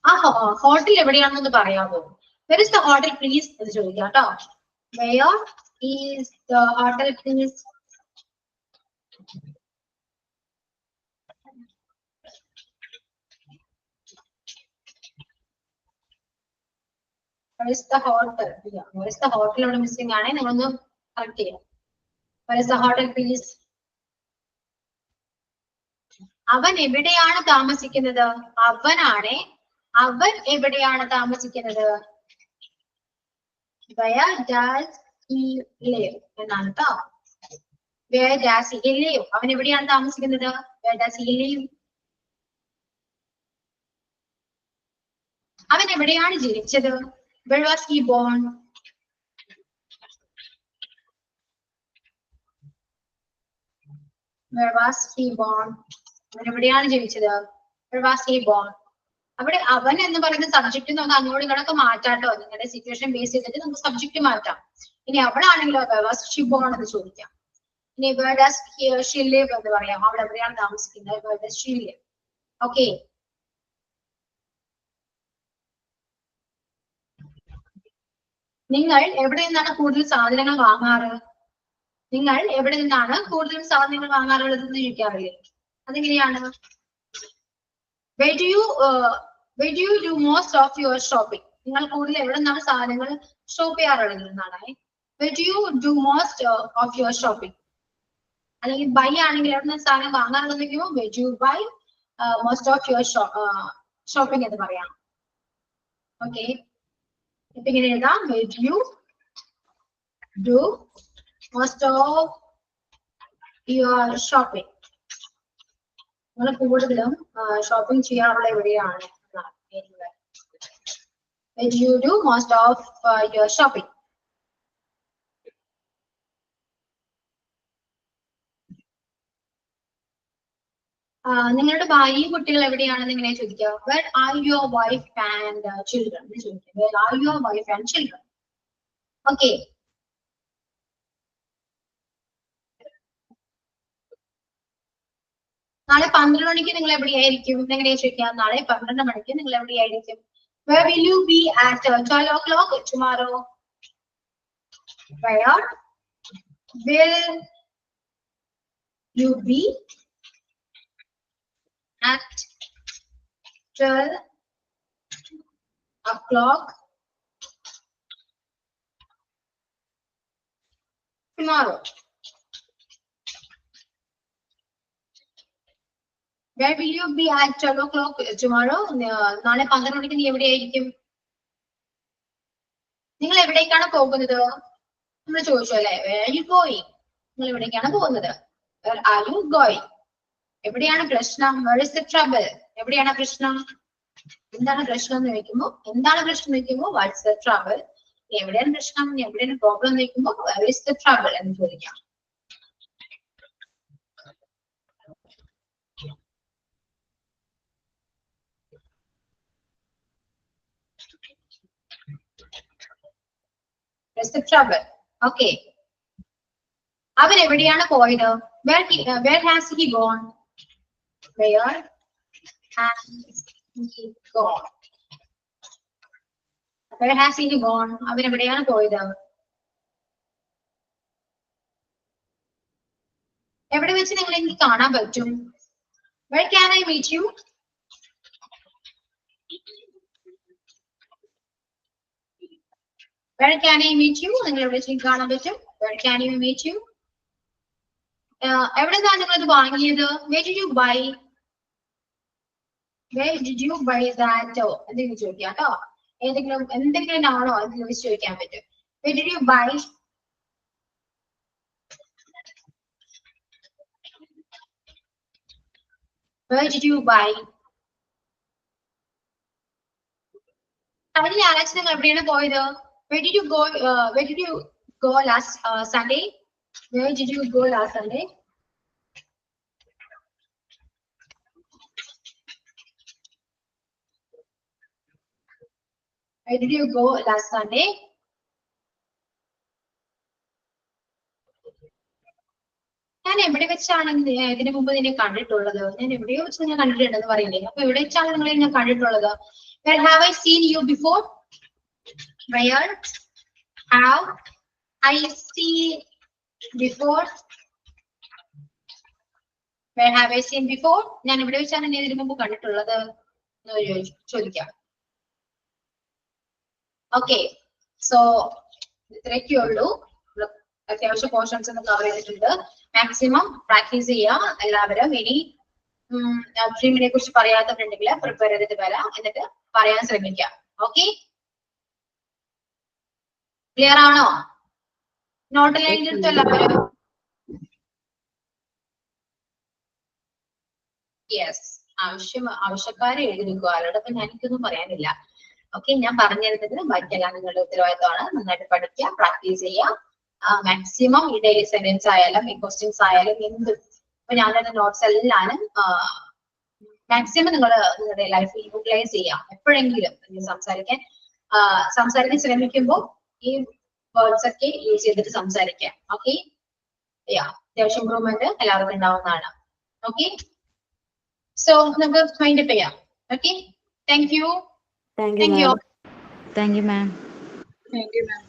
S1: ആ ഹോട്ടൽ എവിടെയാണെന്ന് പറയാമോ? Where is the hotel please? എന്ന് ചോദിക്കാം കേട്ടോ. Where is the hotel please? Where is the hotel? Yeah. Where is the hotel? ഇവിടെ missing ആണ്. നിങ്ങളൊന്ന് correct ചെയ്യാം. Where is the hotel please? അവൻ എവിടെയാണ് താമസിക്കുന്നത്? അവനാണ്. അവൻ എവിടെയാണ് താമസിക്കുന്നത്? Where does he live? എന്നാണ് ട്ടോ. Where does he live? അവൻ എവിടെയാണ് താമസിക്കുന്നത്? Where does he live? അവൻ എവിടെയാണ് ജനിച്ചത്? Where was he born? Where was he born? അവൻ എവിടെയാണ് ജനിച്ചത്? Where was he born? അവിടെ അവൻ എന്ന് പറയുന്ന സബ്ജക്റ്റ് നമുക്ക് അങ്ങോട്ടും ഇങ്ങോട്ടൊക്കെ മാറ്റാട്ടോ. നിങ്ങളുടെ സിറ്റുവേഷൻ ബേസ് ചെയ്തിട്ട് നമുക്ക് സബ്ജക്ട് മാറ്റാം. ഇനി അവളാണെങ്കിലോ where was she born എന്ന് ചോദിക്കാം. ഇനി where does she live എന്ന് പറയാം. അവിടെ എവിടെയാണ് താമസിക്കുന്നത്? Where does she live? Okay. നിങ്ങൾ എവിടെ നിന്നാണ് കൂടുതൽ സാധനങ്ങൾ വാങ്ങാറ്? നിങ്ങൾ എവിടെ നിന്നാണ് കൂടുതൽ സാധനങ്ങൾ വാങ്ങാറുള്ളത് എന്ന് ചോദിക്കാറില്ലേ? അതെങ്ങനെയാണ്? Where do you do most of your shopping? നിങ്ങൾ കൂടുതൽ എവിടെ നിന്നാണ് സാധനങ്ങൾ ഷോപ്പ് ചെയ്യാറുള്ളത് എന്നാണ്. Where do you do most of your shopping? അല്ലെങ്കിൽ ബൈ ആണെങ്കിൽ എവിടെ നിന്ന് സാധനം വാങ്ങാറുള്ളത് ചോദിക്കുമ്പോൾ where do you buy most of your shopping എന്ന് പറയാം. ഓക്കെ. ഇപ്പൊ ഇങ്ങനെ എഴുതാം. Where do you do most of your shopping? നിങ്ങൾ കൂടുതലും ഷോപ്പിംഗ് ചെയ്യാറുള്ള എവിടെയാണ്? Where do you do most of your shopping? നിങ്ങളുടെ ഭാര്യയും കുട്ടികൾ എവിടെയാണെന്ന് ഇങ്ങനെ ചോദിക്കുക. Where are your wife and children? ചോദിക്കുക. Where are your wife and children? Okay. നാളെ 12 മണിക്ക് നിങ്ങൾ എവിടെയായിരിക്കും? എങ്ങനെയാ ചോദിക്കുക. നാളെ 12 മണിക്ക് നിങ്ങൾ എവിടെയായിരിക്കും? Where will you be at 12 o'clock tomorrow? Where will you be at 12 o'clock tomorrow? Where will you be at 12 o'clock tomorrow? നാളെ 12 മണിക്ക് നീ എവിടെയായിരിക്കും? നിങ്ങൾ എവിടേക്കാണ് പോകുന്നത്? നമ്മൾ ചോദിച്ചു അല്ലെ. Where are you going? നിങ്ങൾ എവിടേക്കാണ് പോകുന്നത്? Where are you going? എവിടെയാണ് പ്രശ്നം? Where is the trouble? എവിടെയാണ് പ്രശ്നം? എന്താണ് പ്രശ്നം എന്ന് ചോദിക്കുമ്പോൾ എന്താണ് പ്രശ്നം എന്ന് ചോദിക്കുമ്പോൾ what's the trouble? എവിടെയാണ് പ്രശ്നം? എവിടെയാണ് പ്രോബ്ലം എന്ന് ചോദിക്കുമ്പോൾ where is the trouble എന്ന് ചോദിക്കാം. Where's the trouble? Okay. അവൻ എവിടെയാണ് പോയത്? Where has he gone? Where has he gone? Where has he gone? അവൻ എവിടെയാണ് പോയത്? എവിടെ വെച്ച് നിങ്ങൾ എനിക്ക് കാണാൻ പറ്റും? Where can I meet you? Where can I meet you? നിങ്ങൾ എവിടെ വെച്ച് എനിക്ക് കാണാൻ പറ്റും? Where can you meet you? എവിടെ നിന്നാണ് നിങ്ങൾ ഇത് വാങ്ങിയത്? Where did you buy? Where did you buy that? എന്തെങ്കിലും ചോദിക്കാം കേട്ടോ. എന്തെങ്കിലും ആണോ അത് ചോദിക്കാൻ പറ്റും. Where did you buy? Where did you buy? കഴിഞ്ഞ ഞായറാഴ്ച നിങ്ങൾ എവിടെയാണ് പോയത്? Where did you go? Where did you go last Sunday? Where did you go last Sunday? Where did you go last Sunday? ഞാൻ എവിടെ വെച്ചാണ് ഇതിനു മുമ്പ് നിന്നെ കണ്ടിട്ടുള്ളത്? ഞാൻ എവിടെയോ വെച്ച് ഞാൻ കണ്ടിട്ടുണ്ടെന്ന് പറയില്ലേ? അപ്പൊ എവിടെ വെച്ചാണ് നിങ്ങളെ ഞാൻ കണ്ടിട്ടുള്ളത്? Where have I seen you before? Where have I seen before? Where have I seen before? ഞാൻ എവിടെ വെച്ചാണ് എന്നെ ഇതിനു മുമ്പ് കണ്ടിട്ടുള്ളത് എന്ന് ചോദിക്കാം. ഓക്കെ, സോ ഇത്രയൊക്കെ ഉള്ളൂ. അത്യാവശ്യം പോർഷൻസ് ഒന്ന് കവർ ചെയ്തിട്ടുണ്ട്. മാക്സിമം പ്രാക്ടീസ് ചെയ്യാം എല്ലാവരും. ഇനി ഡ്രീമിനെ കുറിച്ച് പറയാത്തവരുണ്ടെങ്കിൽ പ്രിപ്പയർ ചെയ്തിട്ട് വരാം, എന്നിട്ട് പറയാൻ ശ്രമിക്കാം. ഓക്കെ, ക്ലിയർ ആണോ? നോട്ടിൽ എഴുതിയെടുത്തു എല്ലാവരും? യെസ്, ആവശ്യക്കാരെ എഴുതിയിരിക്കുക. ആരോടൊപ്പം എനിക്കൊന്നും പറയാനില്ല. ഓക്കെ, ഞാൻ പറഞ്ഞു തരുന്നത് ബാക്കിയെല്ലാം നിങ്ങളുടെ ഉത്തരവാദിത്തമാണ്. നന്നായിട്ട് പഠിക്കുക, പ്രാക്ടീസ് ചെയ്യുക. മാക്സിമം ഈ ഡെയിലി സെന്റൻസ് ആയാലും ഈ ക്വസ്റ്റ്യൻസ് ആയാലും എന്ത്, ഇപ്പൊ ഞാൻ തന്നെ നോട്ട്സ് എല്ലാനും മാക്സിമം നിങ്ങൾ നിങ്ങളുടെ ലൈഫിൽ യൂട്ടിലൈസ് ചെയ്യാം. എപ്പോഴെങ്കിലും സംസാരിക്കാൻ ശ്രമിക്കുമ്പോൾ ഈ വേർഡ്സ് ഒക്കെ യൂസ് ചെയ്തിട്ട് സംസാരിക്കാം. ഓക്കെ, അത്യാവശ്യം ഇംപ്രൂവ്മെന്റ് എല്ലാവർക്കും ഉണ്ടാവുന്നതാണ്. ഓക്കെ, സോ നമുക്ക് മൈൻഡ് അപ്പ് ചെയ്യാം. Okay, thank you.
S4: Thank you, ma'am.
S5: Thank you, ma'am.
S10: Thank you, ma'am.